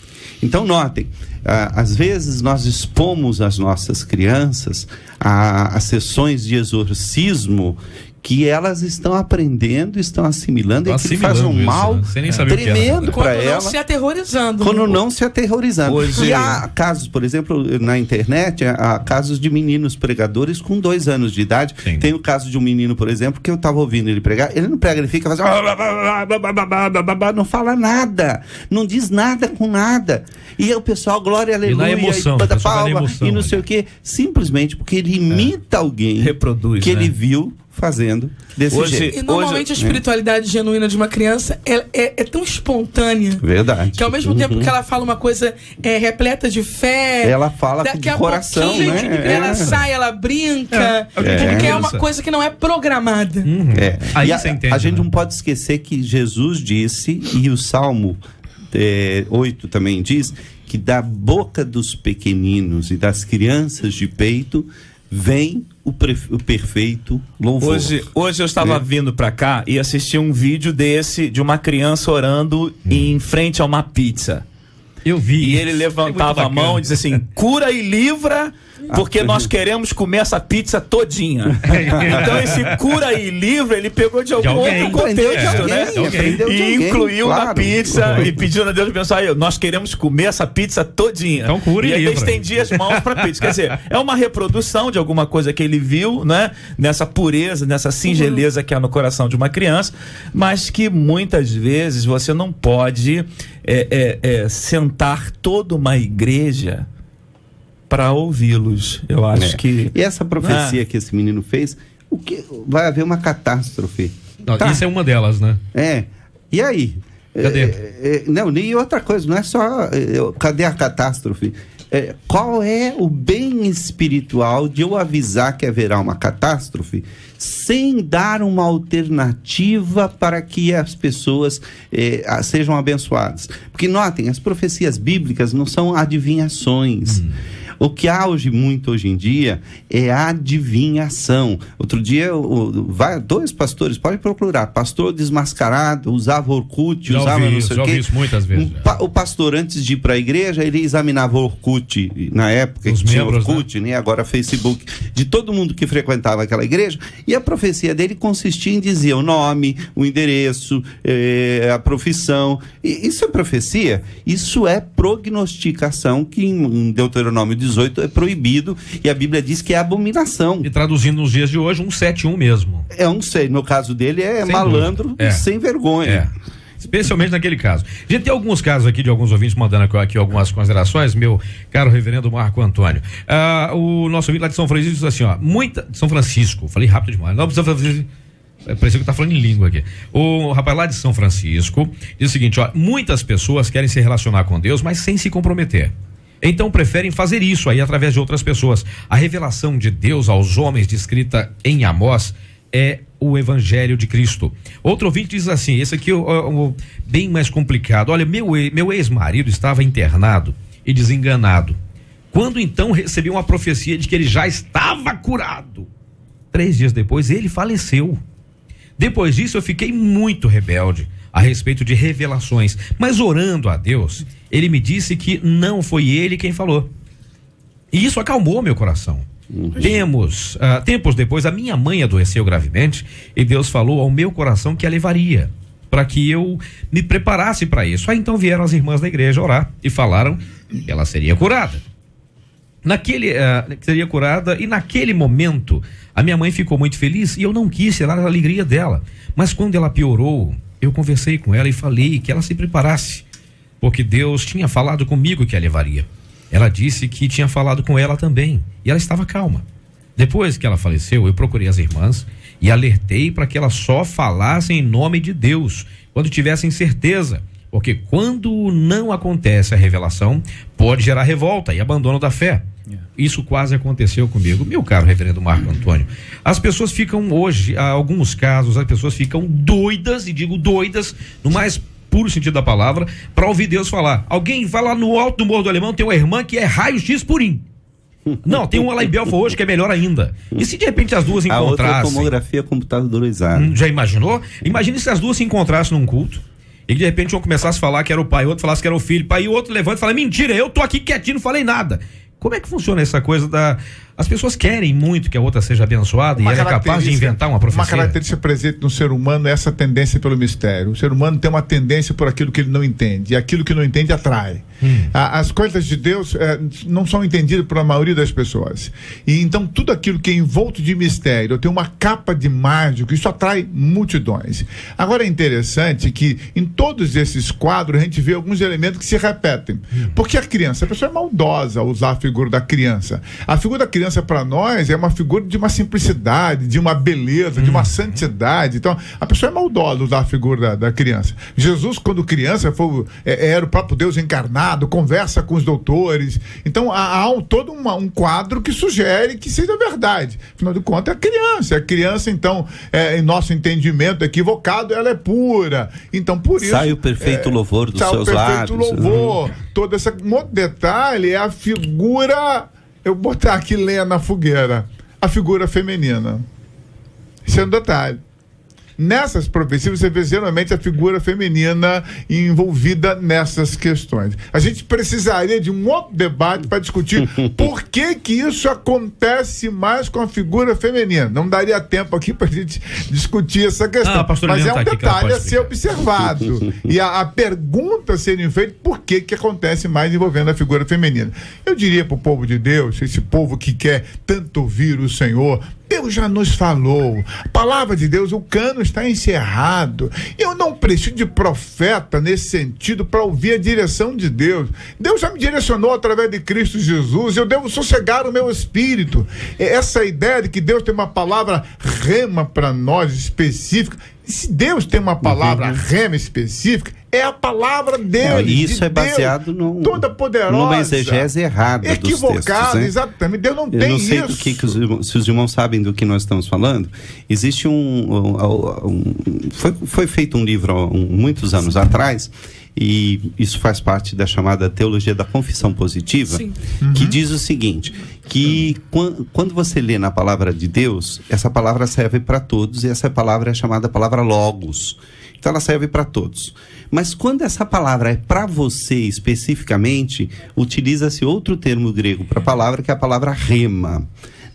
Então, notem, às vezes nós expomos as nossas crianças a sessões de exorcismo que elas estão aprendendo, estão assimilando, e que faz um mal tremendo para elas. Quando não se aterrorizando. Quando não se aterrorizando. Hoje... E há casos, por exemplo, na internet, há casos de meninos pregadores com 2 anos de idade. Sim. Tem o caso de um menino, por exemplo, que eu estava ouvindo ele pregar. Ele não prega, ele fica fazendo... não fala nada, não diz nada com nada. E o pessoal, glória, aleluia, emoção, e banda palma, e não sei o quê. Simplesmente porque ele imita alguém que ele viu fazendo desse jeito. E normalmente a espiritualidade genuína de uma criança é tão espontânea. Verdade. Que ao mesmo tempo que ela fala uma coisa repleta de fé, ela fala com o coração, né? Ela sai, ela brinca, porque é uma coisa que não é programada. Aí você entende, a gente não pode esquecer que Jesus disse, e o Salmo 8 também diz, que da boca dos pequeninos e das crianças de peito vem o perfeito louvor. Hoje eu estava vindo para cá e assisti um vídeo desse de uma criança orando em frente a uma pizza. Eu vi. E ele levantava a mão e dizia assim: cura e livra, porque nós queremos comer essa pizza todinha. Então esse cura e livra ele pegou de algum outro contexto, né? E incluiu na pizza e pediu a Deus abençoar. Nós queremos comer essa pizza todinha. Então cura e livra. Ele estendia as mãos para pizza. Quer dizer, é uma reprodução de alguma coisa que ele viu, né? Nessa pureza, nessa singeleza que há no coração de uma criança, mas que muitas vezes você não pode sentar toda uma igreja para ouvi-los. Eu acho que... E essa profecia que esse menino fez, vai haver uma catástrofe. Isso é uma delas, né? E aí? Cadê? Não, e outra coisa, não é só... cadê a catástrofe? Qual é o bem espiritual de eu avisar que haverá uma catástrofe sem dar uma alternativa para que as pessoas sejam abençoadas? Porque notem, as profecias bíblicas não são adivinhações. O que há muito hoje em dia é adivinhação. Outro dia, dois pastores, pode procurar, pastor desmascarado, usava Orkut, usava não sei o quê. Já ouvi isso muitas vezes. O pastor, antes de ir para a igreja, ele examinava Orkut, na época que tinha Orkut, né? Agora Facebook, de todo mundo que frequentava aquela igreja, e a profecia dele consistia em dizer o nome, o endereço, a profissão. Isso é profecia? Isso é prognosticação, que em Deuteronômio 18 18 é proibido e a Bíblia diz que é abominação. E traduzindo nos dias de hoje, 171 mesmo. No caso dele é Sem malandro e sem vergonha. É. Especialmente naquele caso. A gente tem alguns casos aqui de alguns ouvintes mandando aqui algumas considerações, meu caro reverendo Marco Antônio. O nosso ouvinte lá de São Francisco diz assim, São Francisco, falei rápido demais. Não precisa fazer. Parecia que tá falando em língua aqui. O rapaz lá de São Francisco diz o seguinte, muitas pessoas querem se relacionar com Deus, mas sem se comprometer. Então preferem fazer isso aí através de outras pessoas. A revelação de Deus aos homens descrita em Amós é o Evangelho de Cristo. Outro ouvinte diz assim, esse aqui é bem mais complicado. Olha, meu ex-marido estava internado e desenganado. Quando então recebi uma profecia de que ele já estava curado. 3 dias depois ele faleceu. Depois disso eu fiquei muito rebelde a respeito de revelações, mas orando a Deus, ele me disse que não foi ele quem falou. E isso acalmou meu coração. Tempos depois, a minha mãe adoeceu gravemente e Deus falou ao meu coração que a levaria, para que eu me preparasse para isso. Aí então vieram as irmãs da igreja orar e falaram que ela seria curada. Seria curada, e naquele momento a minha mãe ficou muito feliz e eu não quis tirar a alegria dela. Mas quando ela piorou, eu conversei com ela e falei que ela se preparasse, porque Deus tinha falado comigo que a levaria. Ela disse que tinha falado com ela também e ela estava calma. Depois que ela faleceu, eu procurei as irmãs e alertei para que elas só falassem em nome de Deus quando tivessem certeza, porque quando não acontece a revelação, pode gerar revolta e abandono da fé. Isso quase aconteceu comigo, meu caro reverendo Marco Antônio. As pessoas ficam hoje, há alguns casos, as pessoas ficam doidas, e digo doidas, no mais puro sentido da palavra, para ouvir Deus falar. Alguém vai lá no alto do Morro do Alemão, tem uma irmã que é raio-x purim. Não, tem uma lá em Belfort hoje que é melhor ainda. E se de repente as duas encontrassem? A outra é tomografia computadorizada. Já imaginou? Imagine se as duas se encontrassem num culto e de repente um começasse a falar que era o pai, o outro falasse que era o filho, pai, e o outro levanta e fala, mentira, eu tô aqui quietinho, não falei nada. Como é que funciona essa coisa as pessoas querem muito que a outra seja abençoada e ela é capaz de inventar uma profecia? Uma característica presente no ser humano é essa tendência pelo mistério. O ser humano tem uma tendência por aquilo que ele não entende, e aquilo que não entende atrai. As coisas de Deus não são entendidas por a maioria das pessoas. E então tudo aquilo que é envolto de mistério, tem uma capa de mágico, isso atrai multidões. Agora é interessante que em todos esses quadros a gente vê alguns elementos que se repetem. Porque a pessoa é maldosa ao usar a figura da criança. A figura da criança para nós é uma figura de uma simplicidade, de uma beleza, de uma santidade. Então a pessoa é maldosa usar a figura da criança. Jesus, quando criança, era o próprio Deus encarnado, conversa com os doutores. Então há todo um quadro que sugere que seja verdade. Afinal de contas, é a criança, então, em nosso entendimento equivocado, ela é pura. Então, por isso... Sai o perfeito louvor dos seus lábios. Sai o perfeito louvor. Todo esse detalhe é a figura... Eu vou botar aqui lenha na fogueira. A figura feminina. Isso é um detalhe. Nessas profecias você vê geralmente a figura feminina envolvida nessas questões. A gente precisaria de um outro debate para discutir por que isso acontece mais com a figura feminina. Não daria tempo aqui para a gente discutir essa questão, mas é um detalhe a ser observado. E a pergunta a ser feita, por que acontece mais envolvendo a figura feminina? Eu diria para o povo de Deus, esse povo que quer tanto ouvir o Senhor, Deus já nos falou, a palavra de Deus, o cano está encerrado. Eu não preciso de profeta nesse sentido para ouvir a direção de Deus. Deus já me direcionou através de Cristo Jesus, eu devo sossegar o meu espírito. Essa ideia de que Deus tem uma palavra rema para nós específica, se Deus tem uma palavra rema específica, é a palavra dele. Isso é baseado toda poderosa, numa exegese errada equivocada dos textos, né? Exatamente. Deus não tem isso. Eu não sei se os irmãos sabem do que nós estamos falando. Existe foi feito um livro há muitos anos atrás, e isso faz parte da chamada teologia da confissão positiva, que diz o seguinte, que quando você lê na palavra de Deus, essa palavra serve para todos, e essa palavra é chamada palavra logos. Então ela serve para todos. Mas quando essa palavra é para você especificamente, utiliza-se outro termo grego para a palavra, que é a palavra rema.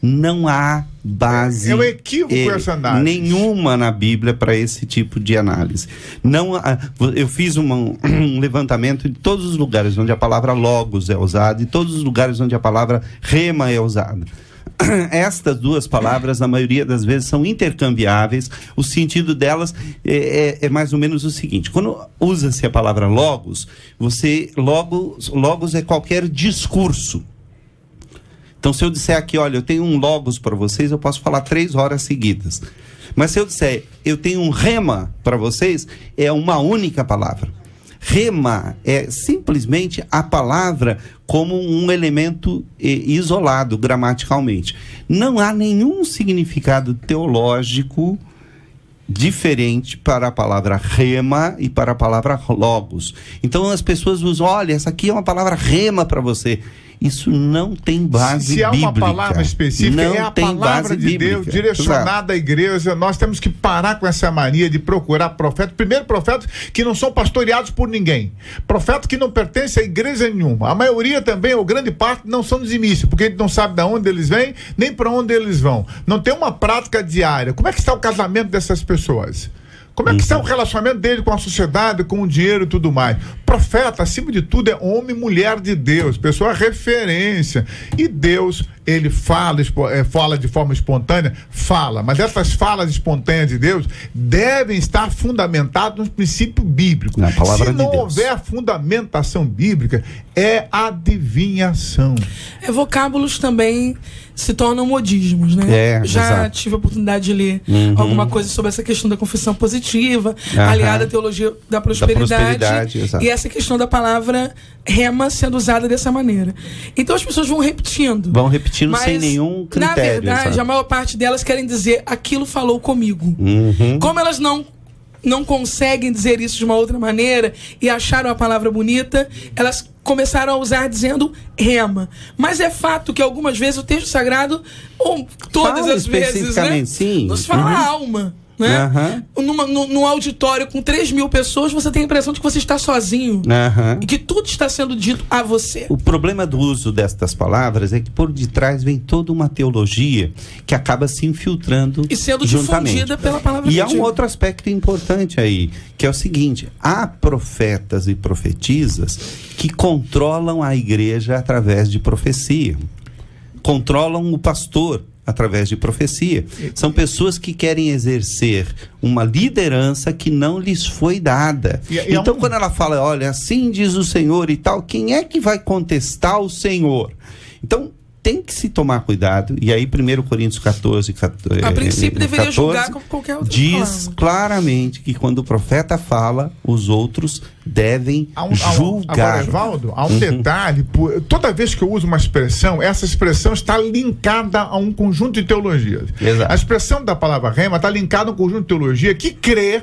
Não há base É um equívoco essa análise. nenhuma na Bíblia para esse tipo de análise. Não há, eu fiz um levantamento de todos os lugares onde a palavra logos é usada e todos os lugares onde a palavra rema é usada. Estas duas palavras, na maioria das vezes, são intercambiáveis. O sentido delas é mais ou menos o seguinte: quando usa-se a palavra logos, logos é qualquer discurso. Então, se eu disser aqui, olha, eu tenho um logos para vocês, eu posso falar 3 horas seguidas. Mas se eu disser, eu tenho um rema para vocês, é uma única palavra. Rema é simplesmente a palavra como um elemento isolado gramaticalmente. Não há nenhum significado teológico diferente para a palavra rema e para a palavra logos. Então as pessoas usam, olha, essa aqui é uma palavra rema para você. Isso não tem base bíblica. Se há uma palavra específica, é a palavra de Deus direcionada à igreja. Nós temos que parar com essa mania de procurar profetas. Primeiro, profetas que não são pastoreados por ninguém. Profetas que não pertencem a igreja nenhuma. A maioria também, ou grande parte, não são dizimistas, porque a gente não sabe de onde eles vêm, nem para onde eles vão. Não tem uma prática diária. Como é que está o casamento dessas pessoas? Como é que está o relacionamento dele com a sociedade, com o dinheiro e tudo mais? Profeta, acima de tudo, é homem e mulher de Deus, pessoa referência. E Deus, ele fala de forma espontânea? Fala, mas essas falas espontâneas de Deus devem estar fundamentadas no princípio bíblico. Na palavra de Deus. Se não houver fundamentação bíblica, é adivinhação. Vocábulos também se tornam modismos, né? Já exato. tive a oportunidade de ler alguma coisa sobre essa questão da confissão positiva, aliada à teologia da prosperidade exato. E essa questão da palavra rema sendo usada dessa maneira. Então as pessoas vão repetindo. Mas, sem nenhum critério. Na verdade, exato. a maior parte delas querem dizer aquilo falou comigo. Como elas não conseguem dizer isso de uma outra maneira e acharam a palavra bonita, elas começaram a usar dizendo rema. Mas é fato que algumas vezes o texto sagrado, ou todas fala as vezes, né, sim. nos fala alma. Né? Num auditório com 3.000 pessoas, você tem a impressão de que você está sozinho e que tudo está sendo dito a você. O problema do uso destas palavras é que por detrás vem toda uma teologia que acaba se infiltrando e sendo juntamente. Difundida pela palavra de Deus. Deus. E há um outro aspecto importante aí, que é o seguinte: há profetas e profetisas que controlam a igreja através de profecia, controlam o pastor através de profecia. São pessoas que querem exercer uma liderança que não lhes foi dada. Então, quando ela fala, olha, assim diz o Senhor e tal, quem é que vai contestar o Senhor? Então, tem que se tomar cuidado, e aí 1 Coríntios 14, a princípio deveria julgar como qualquer outra diz claramente que quando o profeta fala, os outros devem julgar. Agora, Evaldo, há um detalhe, toda vez que eu uso uma expressão, essa expressão está linkada a um conjunto de teologias. Exato. A expressão da palavra rema está linkada a um conjunto de teologia que crê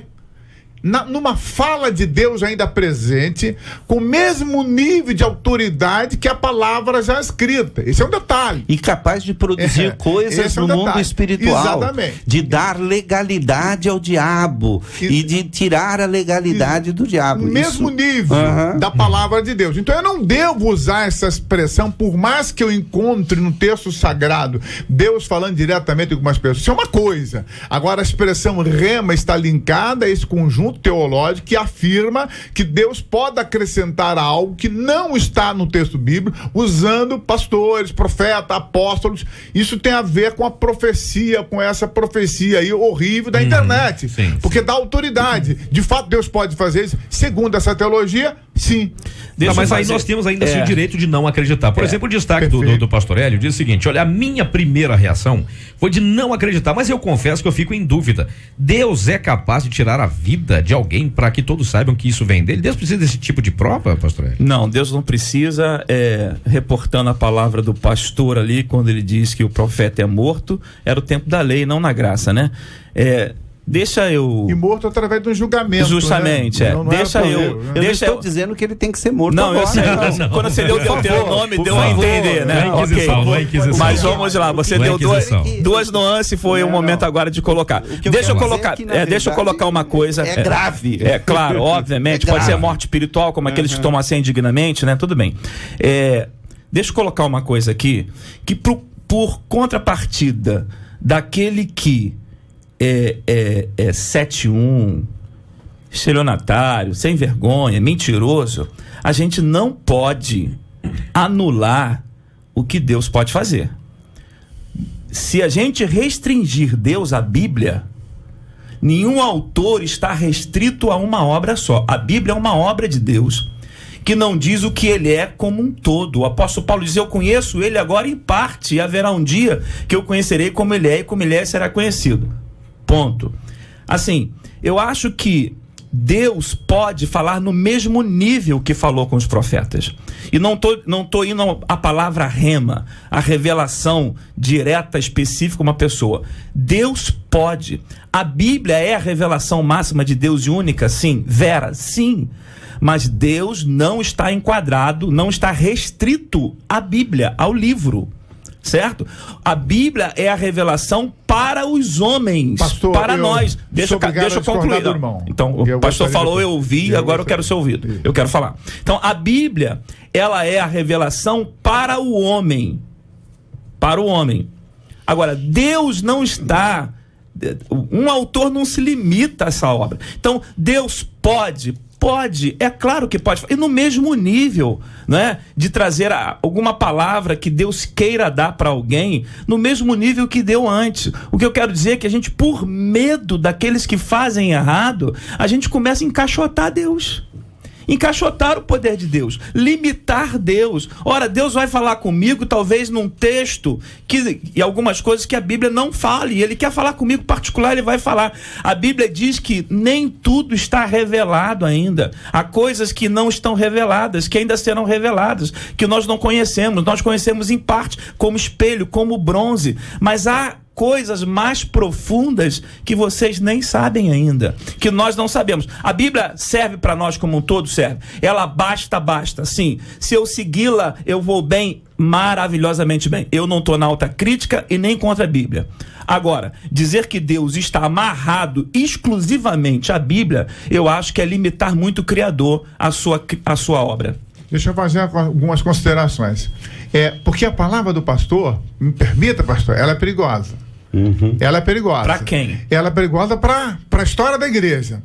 numa fala de Deus ainda presente, com o mesmo nível de autoridade que a palavra já escrita. Esse é um detalhe. E capaz de produzir coisas no mundo espiritual. Exatamente. De dar legalidade ao diabo e de tirar a legalidade do diabo. No mesmo nível da palavra de Deus. Então eu não devo usar essa expressão, por mais que eu encontre no texto sagrado Deus falando diretamente com algumas pessoas. Isso é uma coisa. Agora a expressão rema está linkada a esse conjunto teológico que afirma que Deus pode acrescentar algo que não está no texto bíblico, usando pastores, profetas, apóstolos. Isso tem a ver com a profecia, com essa profecia aí horrível da internet. Sim, porque dá autoridade. De fato, Deus pode fazer isso. Segundo essa teologia, sim. Mas aí nós temos ainda assim o direito de não acreditar. Por exemplo, o destaque do pastor Hélio diz o seguinte: olha, a minha primeira reação foi de não acreditar, mas eu confesso que eu fico em dúvida. Deus é capaz de tirar a vida de alguém para que todos saibam que isso vem dele? Deus precisa desse tipo de prova, pastor Hélio? Não, Deus não precisa. Reportando a palavra do pastor ali, quando ele diz que o profeta é morto, era o tempo da lei, não na graça, né? Deixa eu... E morto através de um julgamento. Justamente, né? Não deixa eu... Eu não estou dizendo que ele tem que ser morto não, agora. Eu sei, quando você deu o teu nome, deu a entender, né? Não é inquisição, não é inquisição. Mas vamos lá, você deu duas nuances, foi o momento agora de colocar. Deixa eu colocar uma coisa... É grave. É claro, obviamente, pode ser morte espiritual, como aqueles que tomam assim indignamente, né? Tudo bem. Deixa eu colocar uma coisa aqui, que por contrapartida daquele que é 7-1, estelionatário, sem vergonha, mentiroso, a gente não pode anular o que Deus pode fazer. Se a gente restringir Deus à Bíblia, nenhum autor está restrito a uma obra só. A Bíblia é uma obra de Deus que não diz o que ele é como um todo. O apóstolo Paulo diz: eu conheço ele agora em parte, e haverá um dia que eu conhecerei como ele é, e como ele é será conhecido. Ponto. Assim, eu acho que Deus pode falar no mesmo nível que falou com os profetas. E não tô indo à palavra rema, a revelação direta, específica a uma pessoa. Deus pode. A Bíblia é a revelação máxima de Deus e única? Sim. Vera? Sim. Mas Deus não está enquadrado, não está restrito à Bíblia, ao livro. Certo? A Bíblia é a revelação para os homens, pastor, para nós. Deixa eu concluir. Então, o pastor falou, eu ouvi, agora eu quero ser ouvido. Eu quero falar. Então, a Bíblia, ela é a revelação para o homem. Para o homem. Agora, Deus não está... Um autor não se limita a essa obra. Então, Deus pode, é claro que pode, e no mesmo nível, né, de trazer alguma palavra que Deus queira dar para alguém, no mesmo nível que deu antes. O que eu quero dizer é que a gente, por medo daqueles que fazem errado, a gente começa a encaixotar Deus. Encaixotar o poder de Deus, limitar Deus. Ora, Deus vai falar comigo talvez num texto e algumas coisas que a Bíblia não fale, e ele quer falar comigo particular, ele vai falar. A Bíblia diz que nem tudo está revelado ainda. Há coisas que não estão reveladas, que ainda serão reveladas, que nós não conhecemos. Nós conhecemos em parte, como espelho, como bronze, mas há coisas mais profundas que vocês nem sabem ainda, que nós não sabemos. A Bíblia serve para nós como um todo, serve. Ela basta. Sim, se eu segui-la, eu vou bem, maravilhosamente bem. Eu não estou na alta crítica e nem contra a Bíblia. Agora, dizer que Deus está amarrado exclusivamente à Bíblia, eu acho que é limitar muito o Criador à sua obra. Deixa eu fazer algumas considerações. Porque a palavra do pastor, me permita, pastor, ela é perigosa. Ela é perigosa. Para quem? Ela é perigosa para a história da igreja.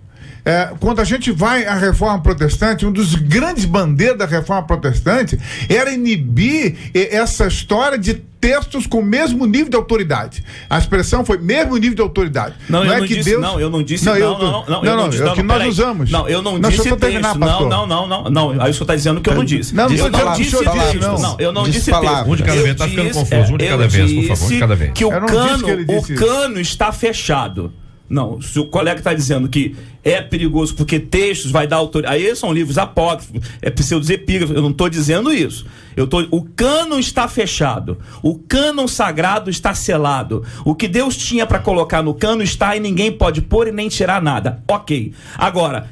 Quando a gente vai à Reforma Protestante, um dos grandes bandeiras da Reforma Protestante era inibir essa história de textos com o mesmo nível de autoridade. A expressão foi mesmo nível de autoridade. Não, eu não disse. Não, eu não disse. Não, é o que nós usamos. Não, eu não disse texto. Não. Aí o senhor está dizendo que eu não disse. Não eu não disse texto. Não, eu não disse texto. Um de cada vez, está ficando confuso. Um de cada vez, por favor, um de cada vez. Que o cano está fechado. Não, se o colega está dizendo que é perigoso porque textos vai dar autoridade, aí são livros apócrifos, pseudos epígrafos, eu não estou dizendo isso. O cânon está fechado, o cânon sagrado está selado, o que Deus tinha para colocar no cânon está e ninguém pode pôr e nem tirar nada. Ok. Agora,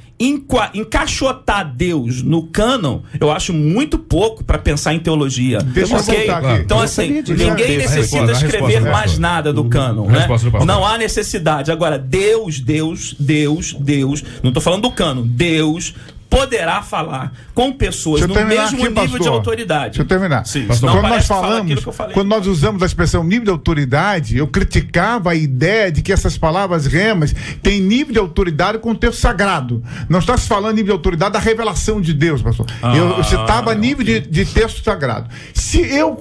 encaixotar Deus no cânon, eu acho muito pouco para pensar em teologia. Okay? Então, assim, ninguém necessita escrever mais nada do cânon, né? Não há necessidade. Agora, Deus, não estou falando do cânon, Deus poderá falar com pessoas no mesmo nível de autoridade. Deixa eu terminar. Sim, quando nós usamos a expressão nível de autoridade, eu criticava a ideia de que essas palavras remas têm nível de autoridade com o texto sagrado. Não está se falando nível de autoridade da revelação de Deus, pastor. Eu citava nível de texto sagrado. Se eu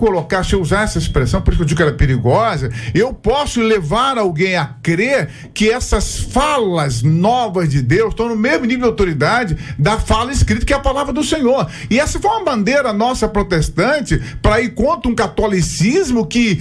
usar essa expressão, por isso que eu digo que ela é perigosa, eu posso levar alguém a crer que essas falas novas de Deus estão no mesmo nível de autoridade da fala escrita, que é a palavra do Senhor. E essa foi uma bandeira nossa protestante para ir contra um catolicismo que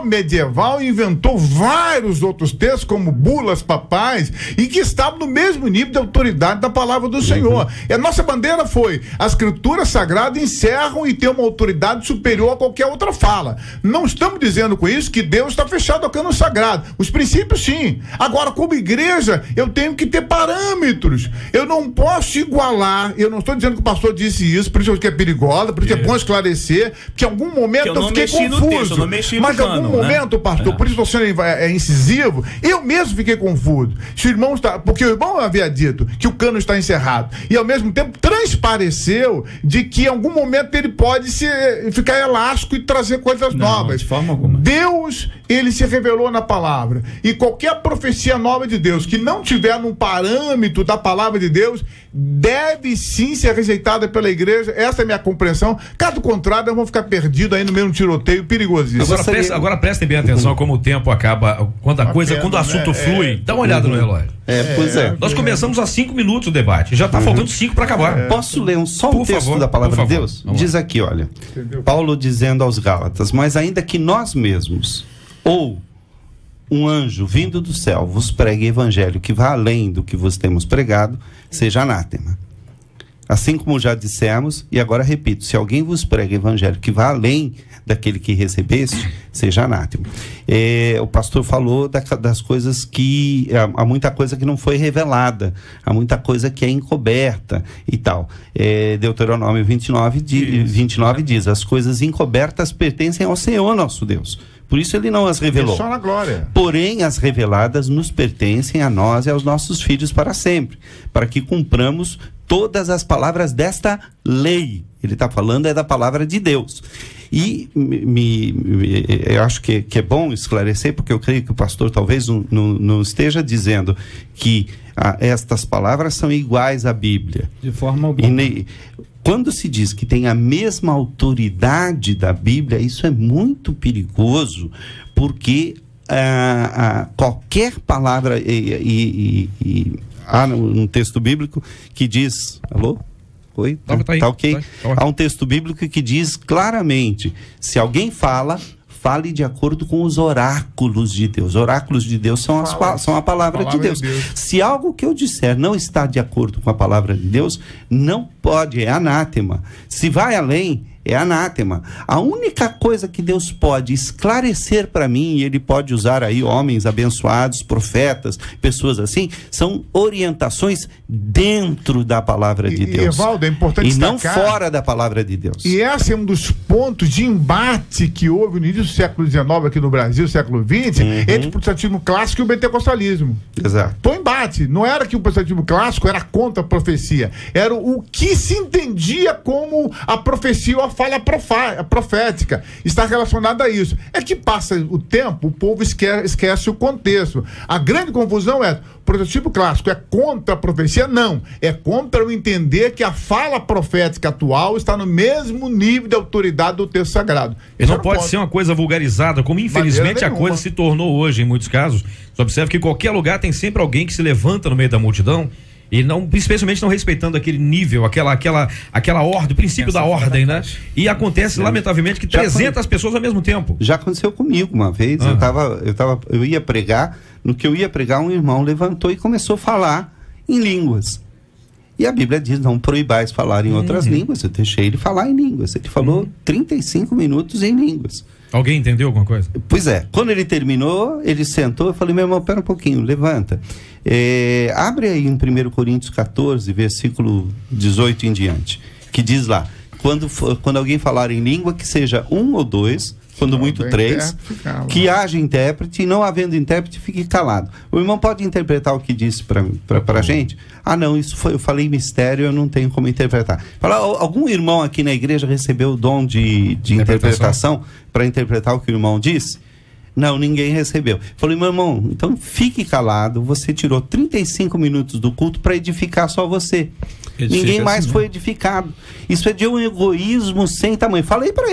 medieval, inventou vários outros textos, como bulas papais, e que estavam no mesmo nível de autoridade da palavra do Senhor. E a nossa bandeira foi: as escrituras sagradas encerram e têm uma autoridade superior a qualquer outra fala. Não estamos dizendo com isso que Deus está fechado ao cânon sagrado. Os princípios, sim. Agora, como igreja, eu tenho que ter parâmetros. Eu não posso igualar. Eu não estou dizendo que o pastor disse isso, por isso que é perigosa, por isso é bom esclarecer, porque em algum momento eu fiquei confuso. Mas em algum momento, pastor, por isso estou sendo incisivo, eu mesmo fiquei confuso. Se o irmão está, porque o irmão havia dito que o cano está encerrado, e ao mesmo tempo transpareceu de que em algum momento ele pode ficar elástico e trazer coisas novas. De forma alguma. Deus, ele se revelou na palavra, e qualquer profecia nova de Deus que não tiver num parâmetro da palavra de Deus deve sim ser rejeitada pela igreja. Essa é a minha compreensão. Caso contrário, nós vamos ficar perdidos aí no meio de um tiroteio perigosíssimo. Agora prestem bem atenção como o tempo acaba, quando o assunto flui. Dá uma olhada no relógio. Pois é. Nós começamos há 5 minutos o debate, já está faltando 5 para acabar. Posso ler só um texto da palavra de Deus? Diz aqui, olha, Paulo dizendo aos Gálatas: mas ainda que nós mesmos, ou um anjo vindo do céu vos pregue evangelho que vá além do que vos temos pregado, seja anátema. Assim como já dissemos, e agora repito, se alguém vos prega evangelho que vá além daquele que recebeste, seja anátema. O pastor falou das coisas que... há muita coisa que não foi revelada, há muita coisa que é encoberta e tal. Deuteronômio 29 diz: as coisas encobertas pertencem ao Senhor nosso Deus. Por isso ele não as revelou. Só na glória. Porém, as reveladas nos pertencem a nós e aos nossos filhos para sempre, para que cumpramos todas as palavras desta lei. Ele está falando da palavra de Deus. E eu acho que é bom esclarecer, porque eu creio que o pastor talvez não esteja dizendo que estas palavras são iguais à Bíblia. De forma alguma. Quando se diz que tem a mesma autoridade da Bíblia, isso é muito perigoso, porque qualquer palavra, há um texto bíblico que diz... Alô? Oi? Tá ok? Há um texto bíblico que diz claramente: se alguém fale de acordo com os oráculos de Deus. Oráculos de Deus são a palavra de Deus. Se algo que eu disser não está de acordo com a palavra de Deus, não pode, é anátema. Se vai além, é anátema. A única coisa que Deus pode esclarecer para mim, e ele pode usar aí homens abençoados, profetas, pessoas assim, são orientações dentro da palavra de Deus. Evaldo, é importante destacar, não fora da palavra de Deus. E esse é um dos pontos de embate que houve no início do século XIX aqui no Brasil, século XX, entre o protestantismo clássico e o pentecostalismo. Exato. Foi um embate. Não era que o protestantismo clássico era contra a profecia. Era o que se entendia como a profecia ou a falha profética. Está relacionado a isso. É que passa o tempo, o povo esquece o contexto. A grande confusão é: o protestantismo clássico é contra a profecia? Não. É contra o entender que a fala profética atual está no mesmo nível de autoridade do texto sagrado. E não pode ser uma coisa vulgarizada, como infelizmente a coisa se tornou hoje em muitos casos. Você observa que em qualquer lugar tem sempre alguém que se levanta no meio da multidão e não, especialmente não respeitando aquele nível, aquela ordem, o princípio da ordem, né? E acontece, lamentavelmente, que 300 pessoas ao mesmo tempo. Já aconteceu comigo uma vez. Eu ia pregar, no que eu ia pregar, um irmão levantou e começou a falar em línguas. E a Bíblia diz: não proibais falar em outras línguas. Eu deixei ele falar em línguas. Ele falou 35 minutos em línguas. Alguém entendeu alguma coisa? Pois é. Quando ele terminou, ele sentou. Eu falei: meu irmão, pera um pouquinho, levanta. Abre aí em 1 Coríntios 14, versículo 18 em diante, que diz lá: quando alguém falar em língua, que seja 1 ou 2, quando muito 3, que haja intérprete, e não havendo intérprete, fique calado. O irmão pode interpretar o que disse para a gente? Não, eu falei mistério, eu não tenho como interpretar. Algum irmão aqui na igreja recebeu o dom de interpretação para interpretar o que o irmão disse? Não, ninguém recebeu. Falei: meu irmão, então fique calado, você tirou 35 minutos do culto para edificar só você. Ninguém mais foi edificado. Isso é de um egoísmo sem tamanho. Falei para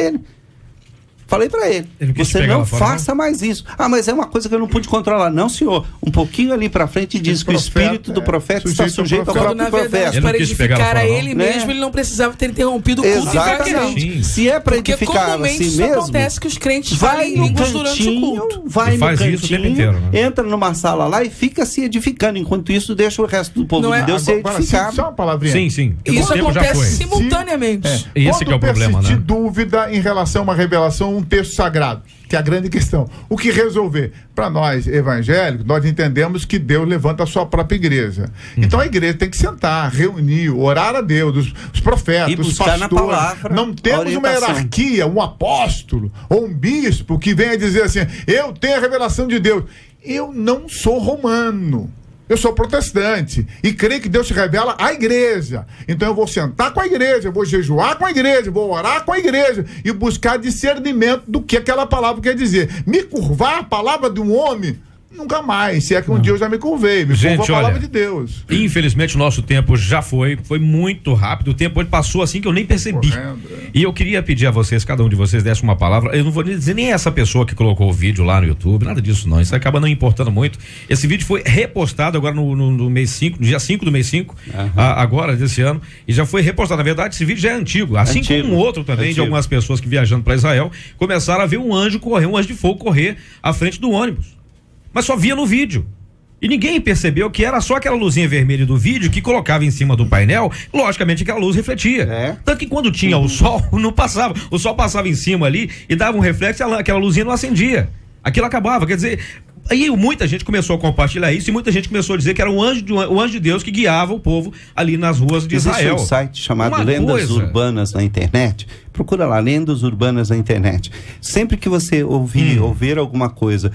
ele, você não faça mais isso. Mas é uma coisa que eu não pude controlar. Não, senhor. Um pouquinho ali para frente diz que o espírito do profeta está sujeito ao próprio profeta. Para edificar a ele mesmo, ele não precisava ter interrompido o culto. Exatamente. Se é para edificar a si mesmo, acontece que os crentes falem em línguas durante o culto. Vai no cantinho, entra numa sala lá e fica se edificando. Enquanto isso, deixa o resto do povo de Deus ser edificado. Só uma palavrinha. Sim. Isso acontece simultaneamente. Esse que é o problema, né? Quando persistir dúvida em relação a uma revelação um texto sagrado, que é a grande questão. O que resolver? Para nós evangélicos, nós entendemos que Deus levanta a sua própria igreja. Então a igreja tem que sentar, reunir, orar a Deus, os profetas, os pastores. Não temos uma hierarquia, um apóstolo ou um bispo que venha dizer assim, eu tenho a revelação de Deus. Eu não sou romano. Eu sou protestante e creio que Deus se revela à igreja. Então eu vou sentar com a igreja, eu vou jejuar com a igreja, eu vou orar com a igreja e buscar discernimento do que aquela palavra quer dizer. Me curvar a palavra de um homem, nunca mais. Se é que um dia eu já me curvei, me curvo a palavra de Deus. Infelizmente o nosso tempo já foi muito rápido. O tempo hoje passou assim que eu nem percebi. E eu queria pedir a vocês, cada um de vocês desse uma palavra. Eu não vou dizer nem essa pessoa que colocou o vídeo lá no YouTube, nada disso não. Isso acaba não importando muito. Esse vídeo foi repostado agora no mês 5, no dia 5 do mês 5, agora desse ano, e já foi repostado. Na verdade, esse vídeo já é antigo, assim como um outro também de algumas pessoas que viajando para Israel começaram a ver um anjo de fogo correr à frente do ônibus. Mas só via no vídeo. E ninguém percebeu que era só aquela luzinha vermelha do vídeo que colocava em cima do painel, logicamente aquela luz refletia. Tanto que quando tinha o sol, não passava. O sol passava em cima ali e dava um reflexo, aquela luzinha não acendia. Aquilo acabava, quer dizer... Aí muita gente começou a compartilhar isso e muita gente começou a dizer que era o anjo de Deus que guiava o povo ali nas ruas de Israel. Existe um site chamado Lendas Urbanas na internet. Procura lá, Lendas Urbanas na internet. Sempre que você ouvir ou ver alguma coisa,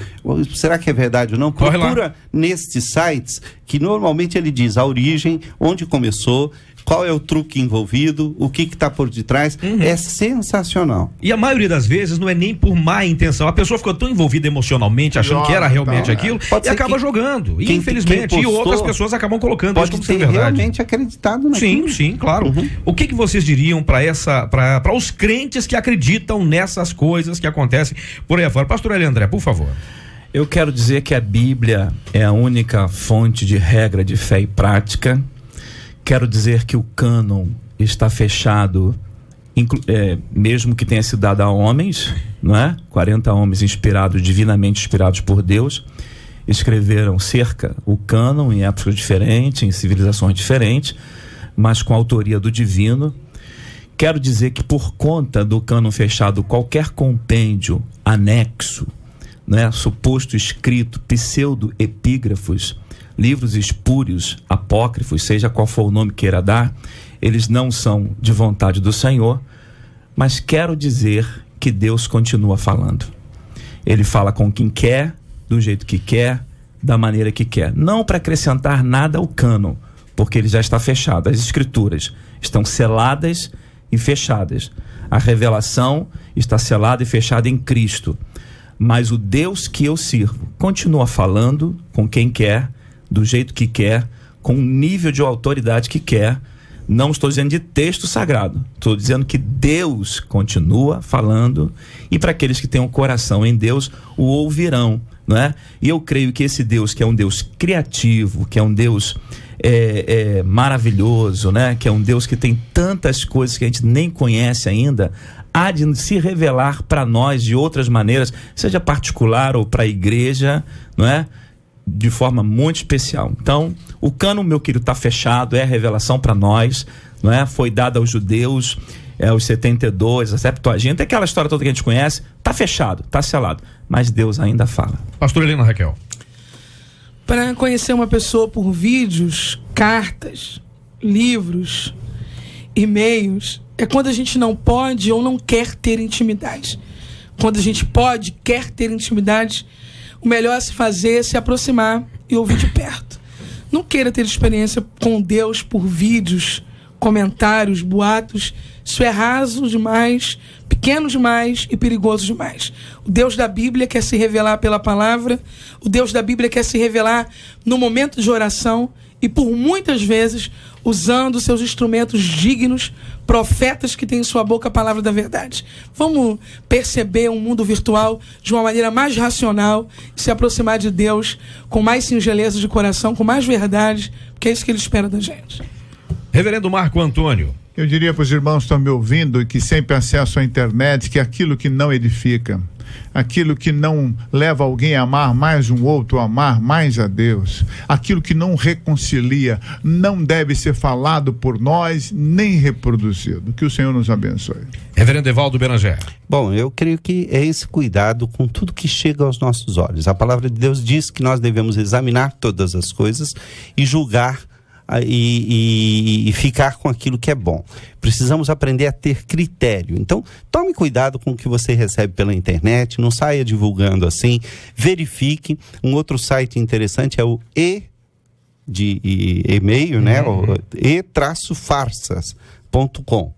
será que é verdade ou não? Procura nestes sites que normalmente ele diz a origem, onde começou, qual é o truque envolvido, o que está por detrás. É sensacional. E a maioria das vezes não é nem por má intenção. A pessoa ficou tão envolvida emocionalmente, achando que era realmente aquilo, e acaba jogando. E infelizmente, e outras pessoas acabam colocando isso como sendo verdade. Realmente acreditado naquilo. Sim, claro. O que vocês diriam para os crentes que acreditam nessas coisas que acontecem por aí afora? Pastor Eli André, por favor. Eu quero dizer que a Bíblia é a única fonte de regra de fé e prática. Quero dizer que o cânon está fechado, mesmo que tenha sido dado a homens, não é? 40 homens divinamente inspirados por Deus, escreveram o cânon em épocas diferentes, em civilizações diferentes, mas com a autoria do divino. Quero dizer que por conta do cânon fechado, qualquer compêndio, anexo, né, suposto escrito, pseudo-epígrafos, livros espúrios, apócrifos, seja qual for o nome queira dar, eles não são de vontade do Senhor, mas quero dizer que Deus continua falando. Ele fala com quem quer, do jeito que quer, da maneira que quer. Não para acrescentar nada ao cânon, porque ele já está fechado. As escrituras estão seladas e fechadas. A revelação está selada e fechada em Cristo. Mas o Deus que eu sirvo continua falando com quem quer, do jeito que quer, com o nível de autoridade que quer. Não estou dizendo de texto sagrado, estou dizendo que Deus continua falando, e para aqueles que têm um coração em Deus, o ouvirão, não é? E eu creio que esse Deus, que é um Deus criativo, que é um Deus maravilhoso, né? Que é um Deus que tem tantas coisas que a gente nem conhece ainda, há de se revelar para nós de outras maneiras, seja particular ou para a igreja, não é? De forma muito especial. Então, o cânon, meu querido, está fechado, é a revelação para nós, não é? Foi dada aos judeus, os 72, a Septuaginta, aquela história toda que a gente conhece, está fechado, está selado, mas Deus ainda fala. Pastor Helena Raquel. Para conhecer uma pessoa por vídeos, cartas, livros, e-mails, é quando a gente não pode ou não quer ter intimidade. Quando a gente pode, quer ter intimidade, o melhor a se fazer é se aproximar e ouvir de perto. Não queira ter experiência com Deus por vídeos, comentários, boatos. Isso é raso demais, pequeno demais e perigoso demais. O Deus da Bíblia quer se revelar pela palavra. O Deus da Bíblia quer se revelar no momento de oração e por muitas vezes usando seus instrumentos dignos, profetas que têm em sua boca a palavra da verdade. Vamos perceber um mundo virtual de uma maneira mais racional e se aproximar de Deus com mais singeleza de coração, com mais verdade, porque é isso que Ele espera da gente. Reverendo Marco Antônio, Eu diria para os irmãos que estão me ouvindo e que sempre acessam a internet que aquilo que não edifica, aquilo que não leva alguém a amar mais um outro, a amar mais a Deus, aquilo que não reconcilia, não deve ser falado por nós, nem reproduzido. Que o Senhor nos abençoe. Reverendo Evaldo Beranger. Bom, eu creio que é esse cuidado com tudo que chega aos nossos olhos. A palavra de Deus diz que nós devemos examinar todas as coisas e julgar e ficar com aquilo que é bom. Precisamos aprender a ter critério. Então, tome cuidado com o que você recebe pela internet, não saia divulgando assim, verifique. Um outro site interessante é o e-mail, né? e-farsas.com.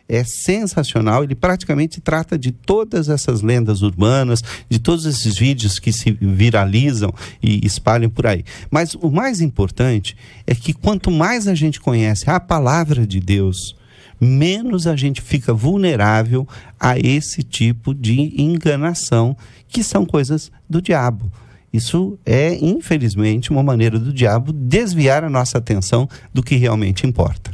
É sensacional, ele praticamente trata de todas essas lendas urbanas, de todos esses vídeos que se viralizam e espalham por aí. Mas o mais importante é que quanto mais a gente conhece a palavra de Deus, menos a gente fica vulnerável a esse tipo de enganação, que são coisas do diabo. Isso é, infelizmente, uma maneira do diabo desviar a nossa atenção do que realmente importa.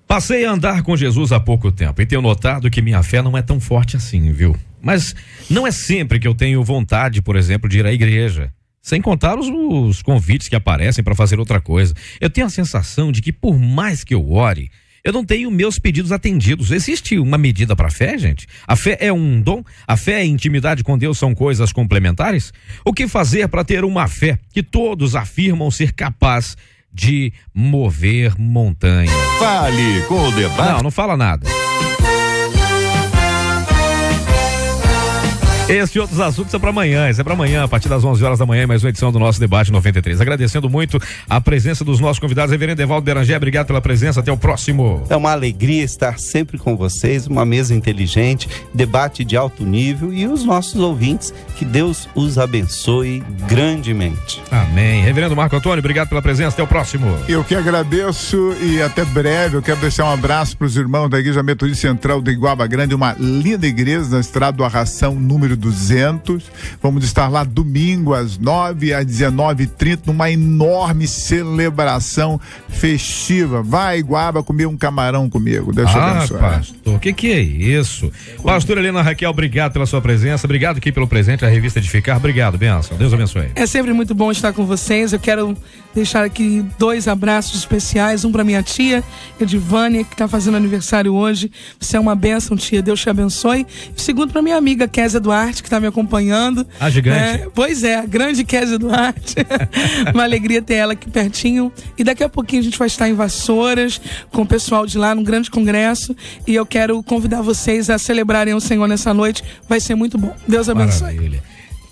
Passei a andar com Jesus há pouco tempo e tenho notado que minha fé não é tão forte assim, viu? Mas não é sempre que eu tenho vontade, por exemplo, de ir à igreja. Sem contar os convites que aparecem para fazer outra coisa. Eu tenho a sensação de que por mais que eu ore, eu não tenho meus pedidos atendidos. Existe uma medida para a fé, gente? A fé é um dom? A fé e intimidade com Deus são coisas complementares? O que fazer para ter uma fé que todos afirmam ser capaz de mover montanhas? Fale com o debate. Não fala nada. Esse e outros assuntos é para amanhã, isso é para amanhã, a partir das 11 horas da manhã, mais uma edição do nosso Debate 93. Agradecendo muito a presença dos nossos convidados. Reverendo Evaldo Beranger, obrigado pela presença, até o próximo. É uma alegria estar sempre com vocês, uma mesa inteligente, debate de alto nível, e os nossos ouvintes, que Deus os abençoe grandemente. Amém. Reverendo Marco Antônio, obrigado pela presença, até o próximo. Eu que agradeço e até breve. Eu quero deixar um abraço para os irmãos da Igreja Metodista Central de Iguaba Grande, uma linda igreja na Estrada do Arração, número 200. Vamos estar lá domingo às 9 às 19h30 numa enorme celebração festiva. Vai, Iguaba, comer um camarão comigo. Deus te abençoe. Pastor, o que é isso? Pastor Helena Raquel, obrigado pela sua presença, obrigado aqui pelo presente, a revista Edificar, obrigado, benção, Deus abençoe. É sempre muito bom estar com vocês. Eu quero deixar aqui 2 abraços especiais, um para minha tia Edivânia, que está fazendo aniversário hoje. Você é uma bênção, tia, Deus te abençoe. E o segundo para minha amiga Kézia Duarte, que está me acompanhando. A gigante. Pois é, a grande Kézia Duarte. Uma alegria ter ela aqui pertinho. E daqui a pouquinho a gente vai estar em Vassouras com o pessoal de lá, num grande congresso. E eu quero convidar vocês a celebrarem o Senhor nessa noite. Vai ser muito bom. Deus abençoe. Maravilha.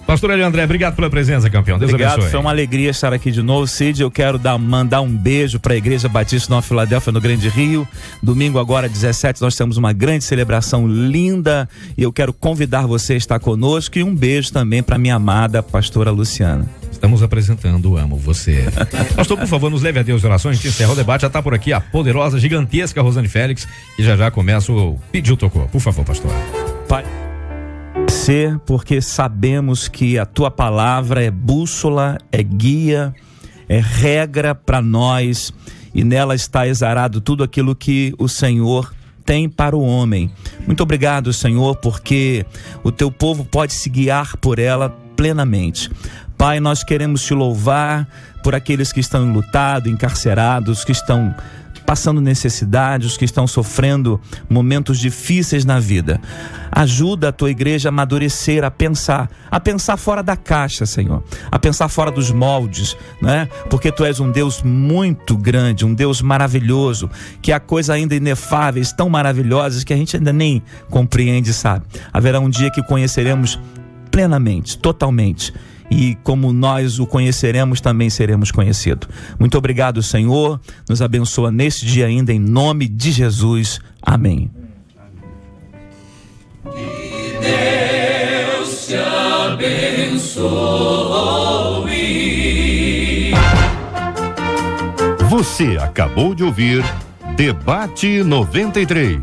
Pastor Elio André, obrigado pela presença, campeão. Deus abençoe. Foi uma alegria estar aqui de novo, Cid. Eu quero mandar um beijo para a Igreja Batista Nova Filadélfia, no Grande Rio. Domingo agora, 17, nós temos uma grande celebração linda e eu quero convidar você a estar conosco, e um beijo também para minha amada pastora Luciana. Estamos apresentando Amo Você. Pastor, por favor, nos leve a Deus de orações. A gente encerra o debate. Já está por aqui a poderosa, gigantesca Rosane Félix, que já começa o Pediu Tocou. Por favor, pastor. Pai, porque sabemos que a tua palavra é bússola, é guia, é regra para nós, e nela está exarado tudo aquilo que o Senhor tem para o homem. Muito obrigado, Senhor, porque o teu povo pode se guiar por ela plenamente. Pai, nós queremos te louvar por aqueles que estão enlutados, encarcerados, que estão passando necessidade, os que estão sofrendo momentos difíceis na vida. Ajuda a tua igreja a amadurecer, a pensar fora da caixa, Senhor, a pensar fora dos moldes, né? Porque tu és um Deus muito grande, um Deus maravilhoso, que há coisas ainda inefáveis, tão maravilhosas, que a gente ainda nem compreende, sabe? Haverá um dia que conheceremos plenamente, totalmente, e como nós o conheceremos, também seremos conhecidos. Muito obrigado, Senhor, nos abençoa neste dia ainda, em nome de Jesus, amém. Que Deus te abençoe. Você acabou de ouvir Debate 93.